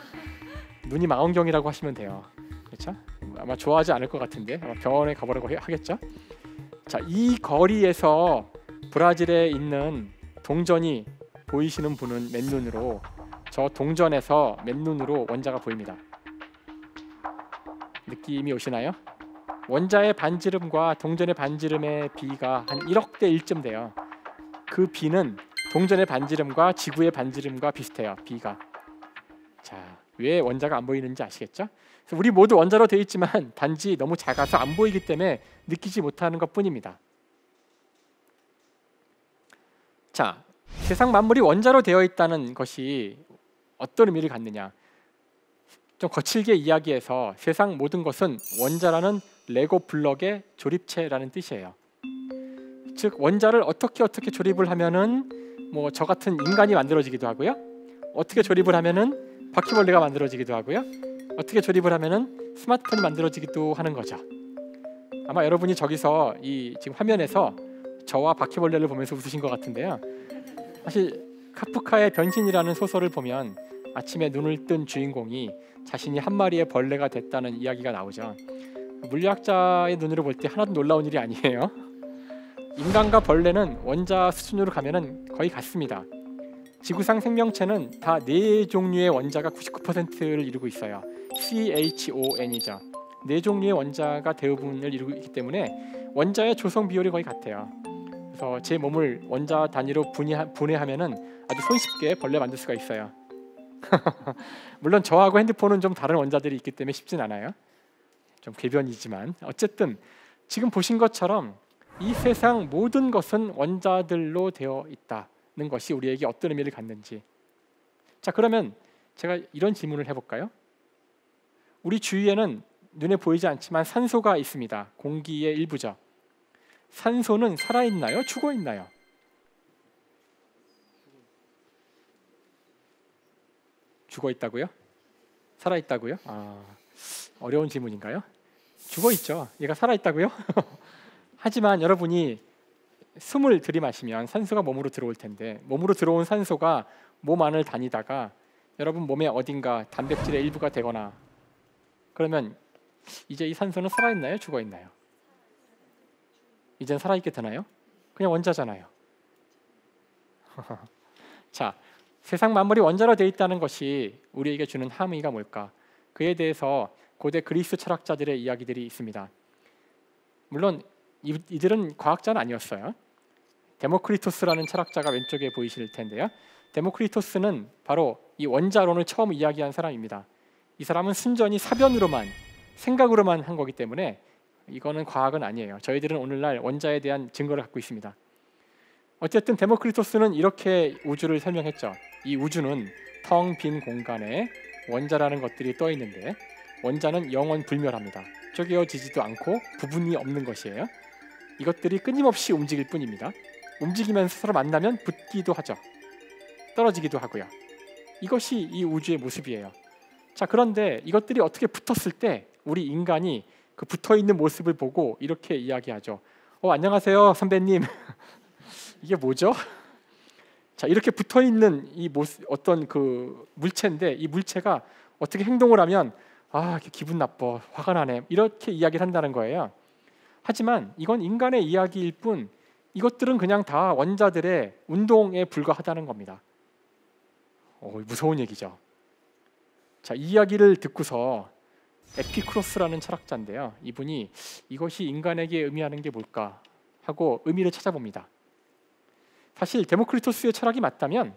눈이 망원경이라고 하시면 돼요. 그렇죠? 아마 좋아하지 않을 것 같은데 아마 병원에 가보라고 하겠죠? 자, 이 거리에서 브라질에 있는 동전이 보이시는 분은 맨눈으로, 저 동전에서 맨눈으로 원자가 보입니다. 느낌이 오시나요? 원자의 반지름과 동전의 반지름의 비가 한 1억 대 1쯤 돼요. 그 비는 동전의 반지름과 지구의 반지름과 비슷해요. 비가. 자, 왜 원자가 안 보이는지 아시겠죠? 그래서 우리 모두 원자로 되어 있지만 단지 너무 작아서 안 보이기 때문에 느끼지 못하는 것뿐입니다. 자, 세상 만물이 원자로 되어 있다는 것이 어떤 의미를 갖느냐? 좀 거칠게 이야기해서 세상 모든 것은 원자라는 레고 블럭의 조립체라는 뜻이에요. 즉 원자를 어떻게 조립을 하면은 뭐 저 같은 인간이 만들어지기도 하고요. 어떻게 조립을 하면은 바퀴벌레가 만들어지기도 하고요. 어떻게 조립을 하면은 스마트폰이 만들어지기도 하는 거죠. 아마 여러분이 저기서 이 지금 화면에서 저와 바퀴벌레를 보면서 웃으신 것 같은데요. 사실 카프카의 변신이라는 소설을 보면 아침에 눈을 뜬 주인공이 자신이 한 마리의 벌레가 됐다는 이야기가 나오죠. 물리학자의 눈으로 볼 때 하나도 놀라운 일이 아니에요. 인간과 벌레는 원자 수준으로 가면은 거의 같습니다. 지구상 생명체는 다 네 종류의 원자가 99%를 이루고 있어요. CHON이죠. 네 종류의 원자가 대부분을 이루고 있기 때문에 원자의 조성 비율이 거의 같아요. 그래서 제 몸을 원자 단위로 분해하면은 아주 손쉽게 벌레 만들 수가 있어요. 물론 저하고 핸드폰은 좀 다른 원자들이 있기 때문에 쉽진 않아요. 좀 궤변이지만 어쨌든 지금 보신 것처럼 이 세상 모든 것은 원자들로 되어 있다는 것이 우리에게 어떤 의미를 갖는지. 자, 그러면 제가 이런 질문을 해볼까요? 우리 주위에는 눈에 보이지 않지만 산소가 있습니다. 공기의 일부죠. 산소는 살아있나요? 죽어있나요? 죽어있다고요? 살아있다고요? 어려운 질문인가요? 죽어 있죠. 얘가 살아 있다고요? 하지만 여러분이 숨을 들이마시면 산소가 몸으로 들어올 텐데 몸으로 들어온 산소가 몸 안을 다니다가 여러분 몸의 어딘가 단백질의 일부가 되거나 그러면 이제 이 산소는 살아있나요? 죽어있나요? 이젠 살아있게 되나요? 그냥 원자잖아요. 자, 세상 만물이 원자로 되어 있다는 것이 우리에게 주는 함의가 뭘까? 그에 대해서 고대 그리스 철학자들의 이야기들이 있습니다. 물론 이들은 과학자는 아니었어요. 데모크리토스라는 철학자가 왼쪽에 보이실 텐데요. 데모크리토스는 바로 이 원자론을 처음 이야기한 사람입니다. 이 사람은 순전히 사변으로만 생각으로만 한 거기 때문에 이거는 과학은 아니에요. 저희들은 오늘날 원자에 대한 증거를 갖고 있습니다. 어쨌든 데모크리토스는 이렇게 우주를 설명했죠. 이 우주는 텅 빈 공간에 원자라는 것들이 떠 있는데 원자는 영원 불멸합니다. 쪼개어지지도 않고 부분이 없는 것이에요. 이것들이 끊임없이 움직일 뿐입니다. 움직이면서 서로 만나면 붙기도 하죠. 떨어지기도 하고요. 이것이 이 우주의 모습이에요. 자, 그런데 이것들이 어떻게 붙었을 때 우리 인간이 그 붙어있는 모습을 보고 이렇게 이야기하죠. 안녕하세요 선배님. 이게 뭐죠? 자, 이렇게 붙어있는 이 모습, 어떤 그 물체인데 이 물체가 어떻게 행동을 하면 기분 나빠, 화가 나네, 이렇게 이야기를 한다는 거예요. 하지만 이건 인간의 이야기일 뿐 이것들은 그냥 다 원자들의 운동에 불과하다는 겁니다. 무서운 얘기죠. 자, 이 이야기를 듣고서 에피쿠로스라는 철학자인데요. 이분이 이것이 인간에게 의미하는 게 뭘까 하고 의미를 찾아봅니다. 사실 데모크리토스의 철학이 맞다면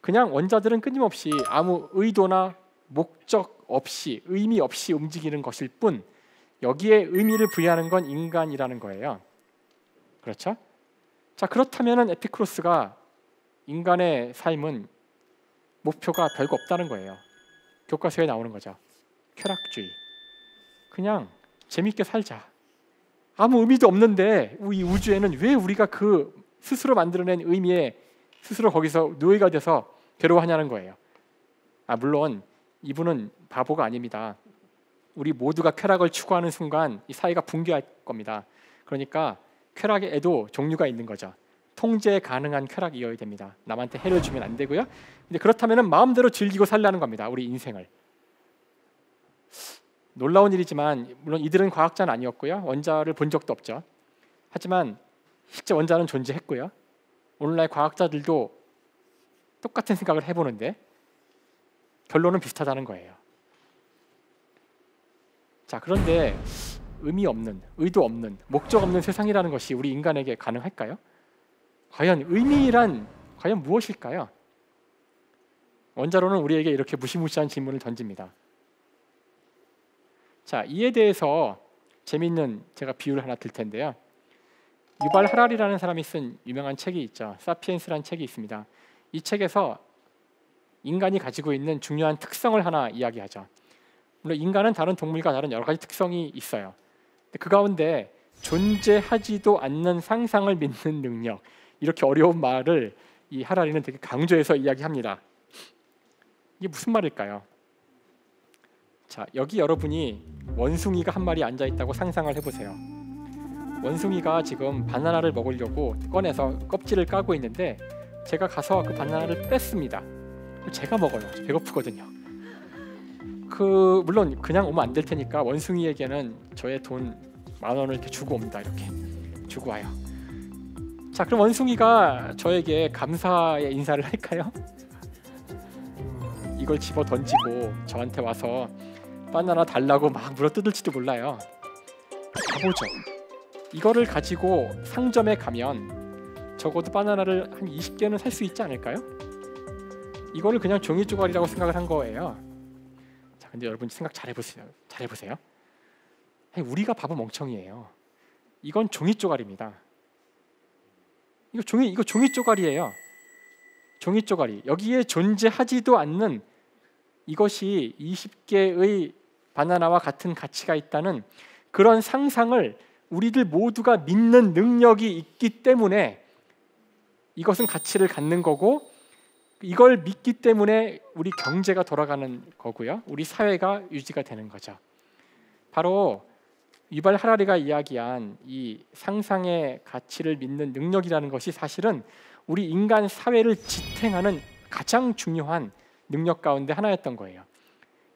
그냥 원자들은 끊임없이 아무 의도나 목적 없이 의미 없이 움직이는 것일 뿐 여기에 의미를 부여하는 건 인간이라는 거예요. 그렇죠? 자, 그렇다면 에피쿠로스가 인간의 삶은 목표가 별거 없다는 거예요. 교과서에 나오는 거죠. 쾌락주의. 그냥 재밌게 살자. 아무 의미도 없는데 이 우주에는 왜 우리가 그 스스로 만들어낸 의미에 스스로 거기서 노예가 돼서 괴로워하냐는 거예요. 물론 이분은 바보가 아닙니다. 우리 모두가 쾌락을 추구하는 순간 이 사회가 붕괴할 겁니다. 그러니까 쾌락에도 종류가 있는 거죠. 통제 가능한 쾌락이어야 됩니다. 남한테 해를 주면 안 되고요. 근데 그렇다면 마음대로 즐기고 살라는 겁니다. 우리 인생을. 놀라운 일이지만 물론 이들은 과학자는 아니었고요. 원자를 본 적도 없죠. 하지만 실제 원자는 존재했고요. 오늘날 과학자들도 똑같은 생각을 해보는데 결론은 비슷하다는 거예요. 자, 그런데 의미 없는, 의도 없는, 목적 없는 세상이라는 것이 우리 인간에게 가능할까요? 과연 의미란 과연 무엇일까요? 원자론은 우리에게 이렇게 무시무시한 질문을 던집니다. 자, 이에 대해서 재미있는 제가 비유를 하나 들 텐데요. 유발 하라리라는 사람이 쓴 유명한 책이 있죠. 사피엔스라는 책이 있습니다. 이 책에서 인간이 가지고 있는 중요한 특성을 하나 이야기하죠. 물론 인간은 다른 동물과 다른 여러 가지 특성이 있어요. 그 가운데 존재하지도 않는 상상을 믿는 능력, 이렇게 어려운 말을 이 하라리는 되게 강조해서 이야기합니다. 이게 무슨 말일까요? 자, 여기 여러분이 원숭이가 한 마리 앉아 있다고 상상을 해보세요. 원숭이가 지금 바나나를 먹으려고 꺼내서 껍질을 까고 있는데 제가 가서 그 바나나를 뺐습니다. 제가 먹어요. 배고프거든요. 물론 그냥 오면 안 될 테니까 원숭이에게는 저의 돈 10,000원을 이렇게 주고 옵니다. 이렇게 주고 와요. 자, 그럼 원숭이가 저에게 감사의 인사를 할까요? 이걸 집어 던지고 저한테 와서 바나나 달라고 막 물어뜯을지도 몰라요. 가보죠. 이거를 가지고 상점에 가면 적어도 바나나를 한 20개는 살 수 있지 않을까요? 이거를 그냥 종이 조각이라고 생각을 한 거예요. 자, 근데 여러분 생각 잘 해보세요. 우리가 바보 멍청이에요. 이건 종이 조각입니다. 이거 종이 조각이에요. 종이 조각이 여기에 존재하지도 않는 이것이 20개의 바나나와 같은 가치가 있다는 그런 상상을 우리들 모두가 믿는 능력이 있기 때문에 이것은 가치를 갖는 거고 이걸 믿기 때문에 우리 경제가 돌아가는 거고요. 우리 사회가 유지가 되는 거죠. 바로 유발 하라리가 이야기한 이 상상의 가치를 믿는 능력이라는 것이 사실은 우리 인간 사회를 지탱하는 가장 중요한 능력 가운데 하나였던 거예요.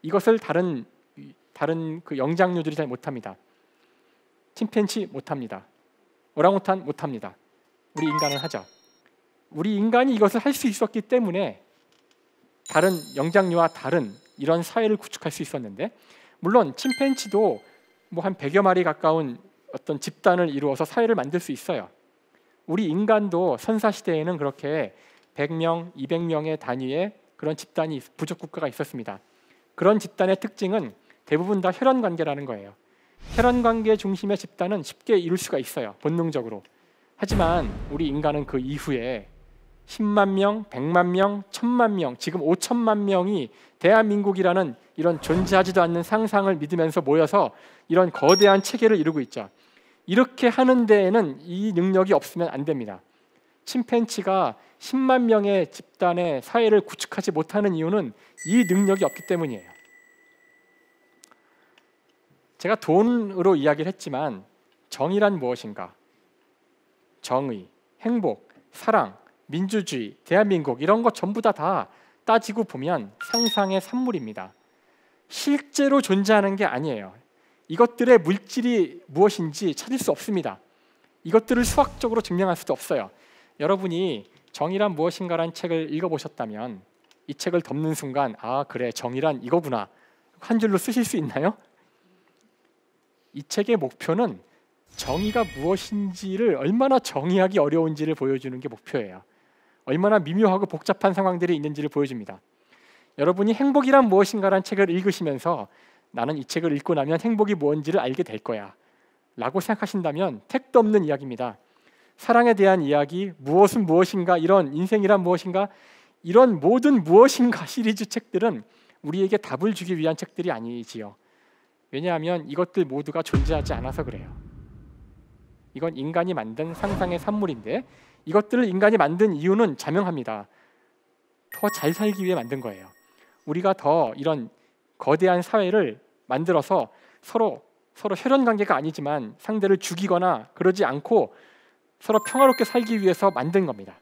이것을 다른 그 영장류들이 잘 못합니다. 침팬지 못합니다. 오랑우탄 못합니다. 우리 인간은 하죠. 우리 인간이 이것을 할 수 있었기 때문에 다른 영장류와 다른 이런 사회를 구축할 수 있었는데, 물론 침팬지도 뭐 한 100여 마리 가까운 어떤 집단을 이루어서 사회를 만들 수 있어요. 우리 인간도 선사시대에는 그렇게 100명, 200명의 단위의 그런 집단이, 부족 국가가 있었습니다. 그런 집단의 특징은 대부분 다 혈연관계라는 거예요. 혈연관계 중심의 집단은 쉽게 이룰 수가 있어요, 본능적으로. 하지만 우리 인간은 그 이후에 10만 명, 100만 명, 1000만 명, 지금 5천만 명이 대한민국이라는 이런 존재하지도 않는 상상을 믿으면서 모여서 이런 거대한 체계를 이루고 있죠. 이렇게 하는 데에는 이 능력이 없으면 안 됩니다. 침팬지가 10만 명의 집단의 사회를 구축하지 못하는 이유는 이 능력이 없기 때문이에요. 제가 돈으로 이야기를 했지만 정의란 무엇인가? 정의, 행복, 사랑, 민주주의, 대한민국 이런 것 전부 다 따지고 보면 상상의 산물입니다. 실제로 존재하는 게 아니에요. 이것들의 물질이 무엇인지 찾을 수 없습니다. 이것들을 수학적으로 증명할 수도 없어요. 여러분이 정의란 무엇인가라는 책을 읽어보셨다면 이 책을 덮는 순간 아 그래 정의란 이거구나 한 줄로 쓰실 수 있나요? 이 책의 목표는 정의가 무엇인지를 얼마나 정의하기 어려운지를 보여주는 게 목표예요. 얼마나 미묘하고 복잡한 상황들이 있는지를 보여줍니다. 여러분이 행복이란 무엇인가라는 책을 읽으시면서 나는 이 책을 읽고 나면 행복이 뭔지를 알게 될 거야 라고 생각하신다면 택도 없는 이야기입니다. 사랑에 대한 이야기, 무엇은 무엇인가, 이런 인생이란 무엇인가, 이런 모든 무엇인가 시리즈 책들은 우리에게 답을 주기 위한 책들이 아니지요. 왜냐하면 이것들 모두가 존재하지 않아서 그래요. 이건 인간이 만든 상상의 산물인데 이것들을 인간이 만든 이유는 자명합니다. 더 잘 살기 위해 만든 거예요. 우리가 더 이런 거대한 사회를 만들어서 서로 혈연관계가 아니지만 상대를 죽이거나 그러지 않고 서로 평화롭게 살기 위해서 만든 겁니다.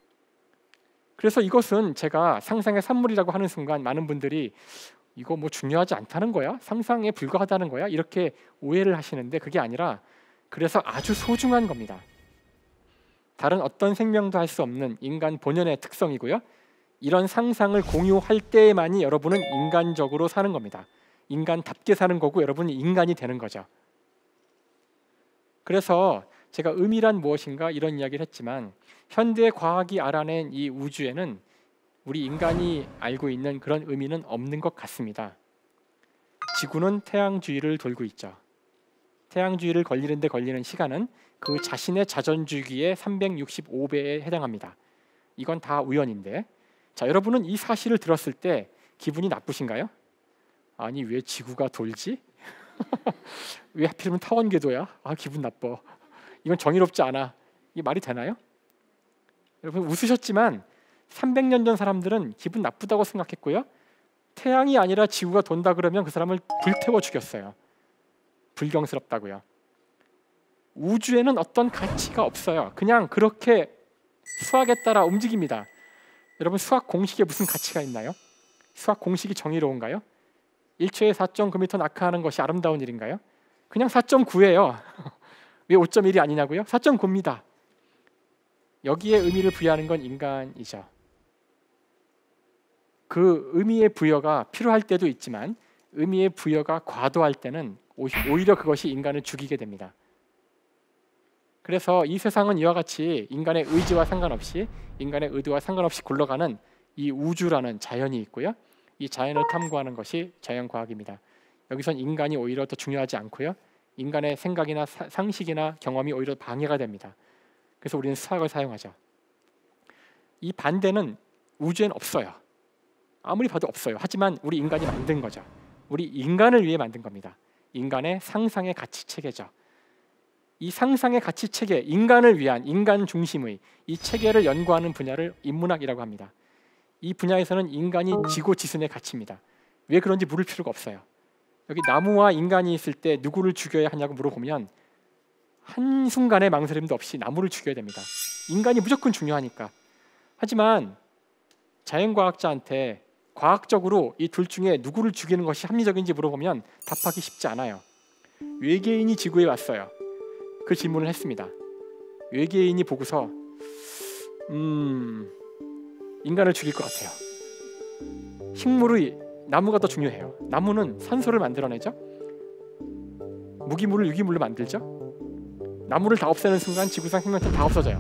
그래서 이것은 제가 상상의 산물이라고 하는 순간 많은 분들이 이거 뭐 중요하지 않다는 거야? 상상에 불과하다는 거야? 이렇게 오해를 하시는데 그게 아니라 그래서 아주 소중한 겁니다. 다른 어떤 생명도 할 수 없는 인간 본연의 특성이고요. 이런 상상을 공유할 때만이 여러분은 인간적으로 사는 겁니다. 인간답게 사는 거고 여러분이 인간이 되는 거죠. 그래서 제가 의미란 무엇인가 이런 이야기를 했지만 현대 과학이 알아낸 이 우주에는 우리 인간이 알고 있는 그런 의미는 없는 것 같습니다. 지구는 태양 주위를 돌고 있죠. 태양 주위를 걸리는데 걸리는 시간은 그 자신의 자전 주기의 365배에 해당합니다. 이건 다 우연인데, 자 여러분은 이 사실을 들었을 때 기분이 나쁘신가요? 아니 왜 지구가 돌지? 왜 하필이면 타원 궤도야? 아 기분 나빠. 이건 정의롭지 않아. 이게 말이 되나요? 여러분 웃으셨지만 300년 전 사람들은 기분 나쁘다고 생각했고요. 태양이 아니라 지구가 돈다 그러면 그 사람을 불태워 죽였어요. 불경스럽다고요. 우주에는 어떤 가치가 없어요. 그냥 그렇게 수학에 따라 움직입니다. 여러분 수학 공식에 무슨 가치가 있나요? 수학 공식이 정의로운가요? 1초에 4.9m 낙하하는 것이 아름다운 일인가요? 그냥 4.9예요. 왜 5.1이 아니냐고요? 4.9입니다. 여기에 의미를 부여하는 건 인간이죠. 그 의미의 부여가 필요할 때도 있지만 의미의 부여가 과도할 때는 오히려 그것이 인간을 죽이게 됩니다. 그래서 이 세상은 이와 같이 인간의 의지와 상관없이 인간의 의도와 상관없이 굴러가는 이 우주라는 자연이 있고요. 이 자연을 탐구하는 것이 자연과학입니다. 여기선 인간이 오히려 더 중요하지 않고요. 인간의 생각이나 상식이나 경험이 오히려 방해가 됩니다. 그래서 우리는 수학을 사용하죠. 이 반대는 우주엔 없어요. 아무리 봐도 없어요. 하지만 우리 인간이 만든 거죠. 우리 인간을 위해 만든 겁니다. 인간의 상상의 가치 체계죠. 이 상상의 가치 체계, 인간을 위한 인간 중심의 이 체계를 연구하는 분야를 인문학이라고 합니다. 이 분야에서는 인간이 지고지순의 가치입니다. 왜 그런지 물을 필요가 없어요. 여기 나무와 인간이 있을 때 누구를 죽여야 하냐고 물어보면 한순간의 망설임도 없이 나무를 죽여야 됩니다. 인간이 무조건 중요하니까. 하지만 자연과학자한테 과학적으로 이 둘 중에 누구를 죽이는 것이 합리적인지 물어보면 답하기 쉽지 않아요. 외계인이 지구에 왔어요. 그 질문을 했습니다. 외계인이 보고서 인간을 죽일 것 같아요. 식물의 나무가 더 중요해요. 나무는 산소를 만들어내죠. 무기물을 유기물로 만들죠. 나무를 다 없애는 순간 지구상 생명체 다 없어져요.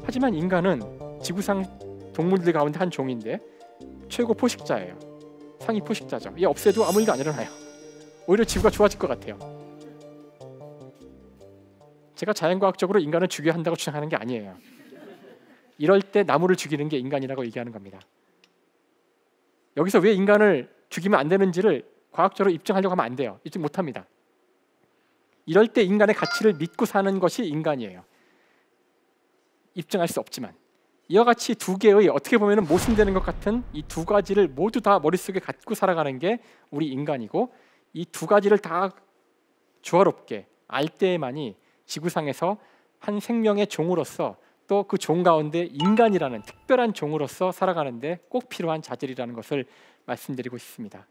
하지만 인간은 지구상 동물들 가운데 한 종인데 최고 포식자예요. 상위 포식자죠. 얘 없애도 아무 일도 안 일어나요. 오히려 지구가 좋아질 것 같아요. 제가 자연과학적으로 인간을 죽여야 한다고 주장하는 게 아니에요. 이럴 때 나무를 죽이는 게 인간이라고 얘기하는 겁니다. 여기서 왜 인간을 죽이면 안 되는지를 과학적으로 입증하려고 하면 안 돼요. 입증 못합니다. 이럴 때 인간의 가치를 믿고 사는 것이 인간이에요. 입증할 수 없지만 이와 같이 두 개의 어떻게 보면 모순되는 것 같은 이 두 가지를 모두 다 머릿속에 갖고 살아가는 게 우리 인간이고, 이 두 가지를 다 조화롭게 알 때에만이 지구상에서 한 생명의 종으로서, 또 그 종 가운데 인간이라는 특별한 종으로서 살아가는데 꼭 필요한 자질이라는 것을 말씀드리고 싶습니다.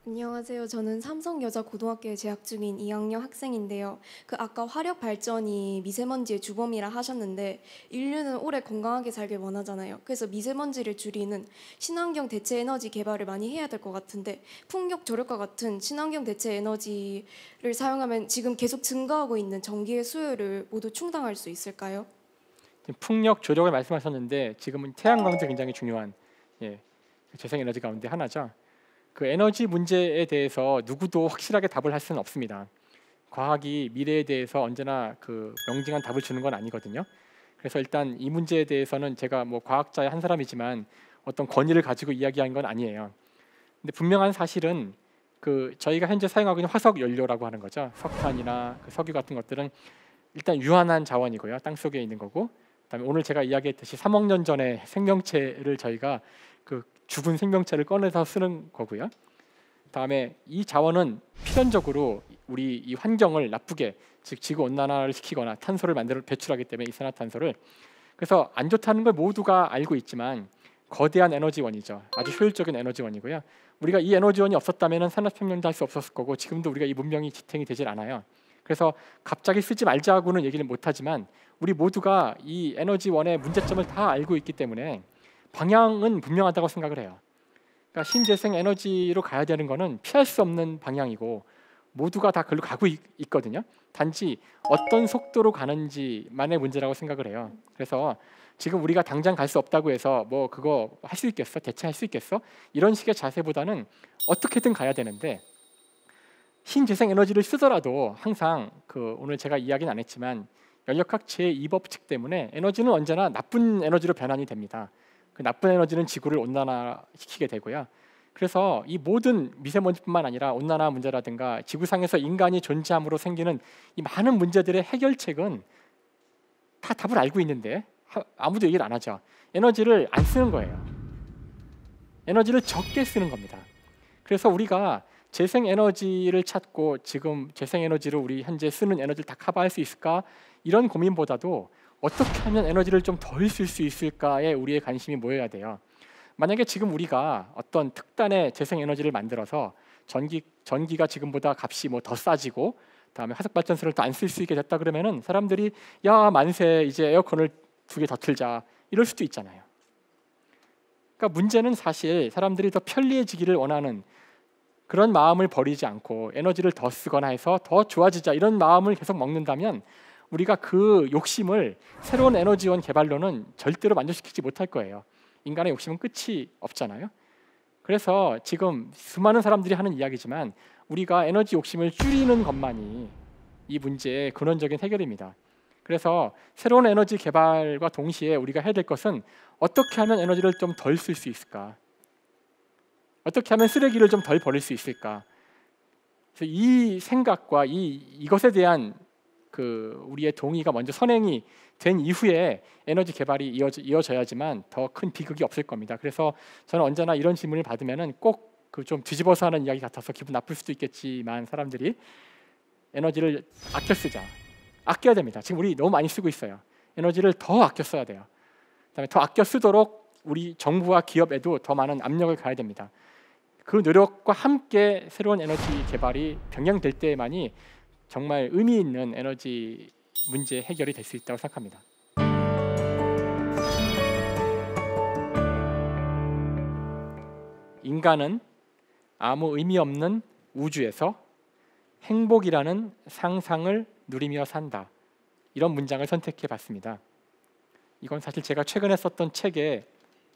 안녕하세요. 저는 삼성여자고등학교에 재학 중인 2학년 학생인데요. 아까 화력 발전이 미세먼지의 주범이라 하셨는데, 인류는 오래 건강하게 살길 원하잖아요. 그래서 미세먼지를 줄이는 친환경 대체 에너지 개발을 많이 해야 될 것 같은데, 풍력 조력과 같은 친환경 대체 에너지를 사용하면 지금 계속 증가하고 있는 전기의 수요를 모두 충당할 수 있을까요? 풍력 조력을 말씀하셨는데, 지금은 태양광도 굉장히 중요한 재생에너지 가운데 하나죠. 그 에너지 문제에 대해서 누구도 확실하게 답을 할 수는 없습니다. 과학이 미래에 대해서 언제나 그 명징한 답을 주는 건 아니거든요. 그래서 일단 이 문제에 대해서는 제가 뭐 과학자의 한 사람이지만 어떤 권위를 가지고 이야기한 건 아니에요. 근데 분명한 사실은 그 저희가 현재 사용하고 있는 화석 연료라고 하는 거죠. 석탄이나 그 석유 같은 것들은 일단 유한한 자원이고요. 땅 속에 있는 거고, 그다음에 오늘 제가 이야기했듯이 3억 년 전에 생명체를 저희가 그 죽은 생명체를 꺼내서 쓰는 거고요. 다음에 이 자원은 필연적으로 우리 이 환경을 나쁘게, 즉 지구 온난화를 시키거나 탄소를 배출하기 때문에 이산화탄소를, 그래서 안 좋다는 걸 모두가 알고 있지만 거대한 에너지원이죠. 아주 효율적인 에너지원이고요. 우리가 이 에너지원이 없었다면 산업혁명도 할 수 없었을 거고, 지금도 우리가 이 문명이 지탱이 되질 않아요. 그래서 갑자기 쓰지 말자고는 얘기를 못하지만 우리 모두가 이 에너지원의 문제점을 다 알고 있기 때문에 방향은 분명하다고 생각을 해요. 그러니까 신재생 에너지로 가야 되는 거는 피할 수 없는 방향이고 모두가 다 그걸로 가고 있거든요. 단지 어떤 속도로 가는지만의 문제라고 생각을 해요. 그래서 지금 우리가 당장 갈 수 없다고 해서 뭐 그거 할 수 있겠어? 대체할 수 있겠어? 이런 식의 자세보다는 어떻게든 가야 되는데, 신재생 에너지를 쓰더라도 항상 그 오늘 제가 이야기는 안 했지만 연력학 제2법칙 때문에 에너지는 언제나 나쁜 에너지로 변환이 됩니다. 그 나쁜 에너지는 지구를 온난화시키게 되고요. 그래서 이 모든 미세먼지뿐만 아니라 온난화 문제라든가 지구상에서 인간이 존재함으로 생기는 이 많은 문제들의 해결책은 다 답을 알고 있는데 아무도 얘기를 안 하죠. 에너지를 안 쓰는 거예요. 에너지를 적게 쓰는 겁니다. 그래서 우리가 재생에너지를 찾고 지금 재생에너지로 우리 현재 쓰는 에너지를 다 커버할 수 있을까? 이런 고민보다도 어떻게 하면 에너지를 좀 덜 쓸 수 있을까에 우리의 관심이 모여야 돼요. 만약에 지금 우리가 어떤 특단의 재생에너지를 만들어서 전기가 지금보다 값이 뭐 더 싸지고 그다음에 화석발전소를 또 안 쓸 수 있게 됐다 그러면은 사람들이 야 만세 이제 에어컨을 2개 더 틀자 이럴 수도 있잖아요. 그러니까 문제는 사실 사람들이 더 편리해지기를 원하는 그런 마음을 버리지 않고 에너지를 더 쓰거나 해서 더 좋아지자 이런 마음을 계속 먹는다면 우리가 그 욕심을 새로운 에너지원 개발로는 절대로 만족시키지 못할 거예요. 인간의 욕심은 끝이 없잖아요. 그래서 지금 수많은 사람들이 하는 이야기지만 우리가 에너지 욕심을 줄이는 것만이 이 문제의 근원적인 해결입니다. 그래서 새로운 에너지 개발과 동시에 우리가 해야 될 것은 어떻게 하면 에너지를 좀 덜 쓸 수 있을까? 어떻게 하면 쓰레기를 좀 덜 버릴 수 있을까? 그래서 이 생각과 이것에 대한 우리의 동의가 먼저 선행이 된 이후에 에너지 개발이 이어져야지만 더 큰 비극이 없을 겁니다. 그래서 저는 언제나 이런 질문을 받으면은 꼭 좀 뒤집어서 하는 이야기 같아서 기분 나쁠 수도 있겠지만 사람들이 에너지를 아껴 쓰자. 아껴야 됩니다. 지금 우리 너무 많이 쓰고 있어요. 에너지를 더 아껴 써야 돼요. 그다음에 더 아껴 쓰도록 우리 정부와 기업에도 더 많은 압력을 가해야 됩니다. 그 노력과 함께 새로운 에너지 개발이 병행될 때만이 정말 의미 있는 에너지 문제 해결이 될 수 있다고 생각합니다. 인간은 아무 의미 없는 우주에서 행복이라는 상상을 누리며 산다. 이런 문장을 선택해 봤습니다. 이건 사실 제가 최근에 썼던 책의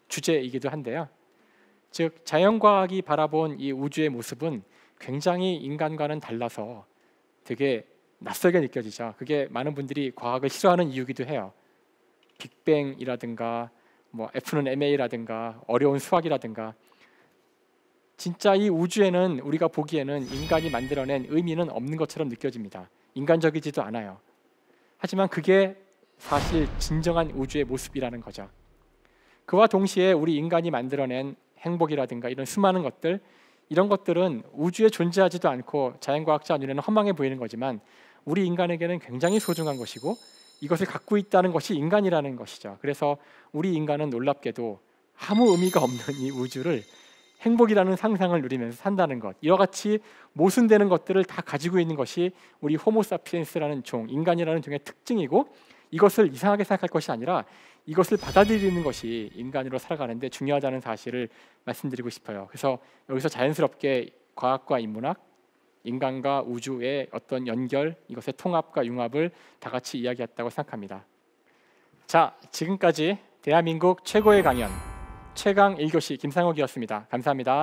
주제이기도 한데요. 즉 자연과학이 바라본 이 우주의 모습은 굉장히 인간과는 달라서 되게 낯설게 느껴지죠. 그게 많은 분들이 과학을 싫어하는 이유기도 해요. 빅뱅이라든가 뭐 F는 MA라든가 어려운 수학이라든가 진짜 이 우주에는 우리가 보기에는 인간이 만들어낸 의미는 없는 것처럼 느껴집니다. 인간적이지도 않아요. 하지만 그게 사실 진정한 우주의 모습이라는 거죠. 그와 동시에 우리 인간이 만들어낸 행복이라든가 이런 수많은 것들, 이런 것들은 우주에 존재하지도 않고 자연과학자 눈에는 허망해 보이는 거지만 우리 인간에게는 굉장히 소중한 것이고 이것을 갖고 있다는 것이 인간이라는 것이죠. 그래서 우리 인간은 놀랍게도 아무 의미가 없는 이 우주를 행복이라는 상상을 누리면서 산다는 것, 이와 같이 모순되는 것들을 다 가지고 있는 것이 우리 호모사피엔스라는 종, 인간이라는 종의 특징이고 이것을 이상하게 생각할 것이 아니라 이것을 받아들이는 것이 인간으로 살아가는데 중요하다는 사실을 말씀드리고 싶어요. 그래서 여기서 자연스럽게 과학과 인문학, 인간과 우주의 어떤 연결, 이것의 통합과 융합을 다 같이 이야기했다고 생각합니다. 자, 지금까지 대한민국 최고의 강연 최강 1교시 김상욱이었습니다. 감사합니다.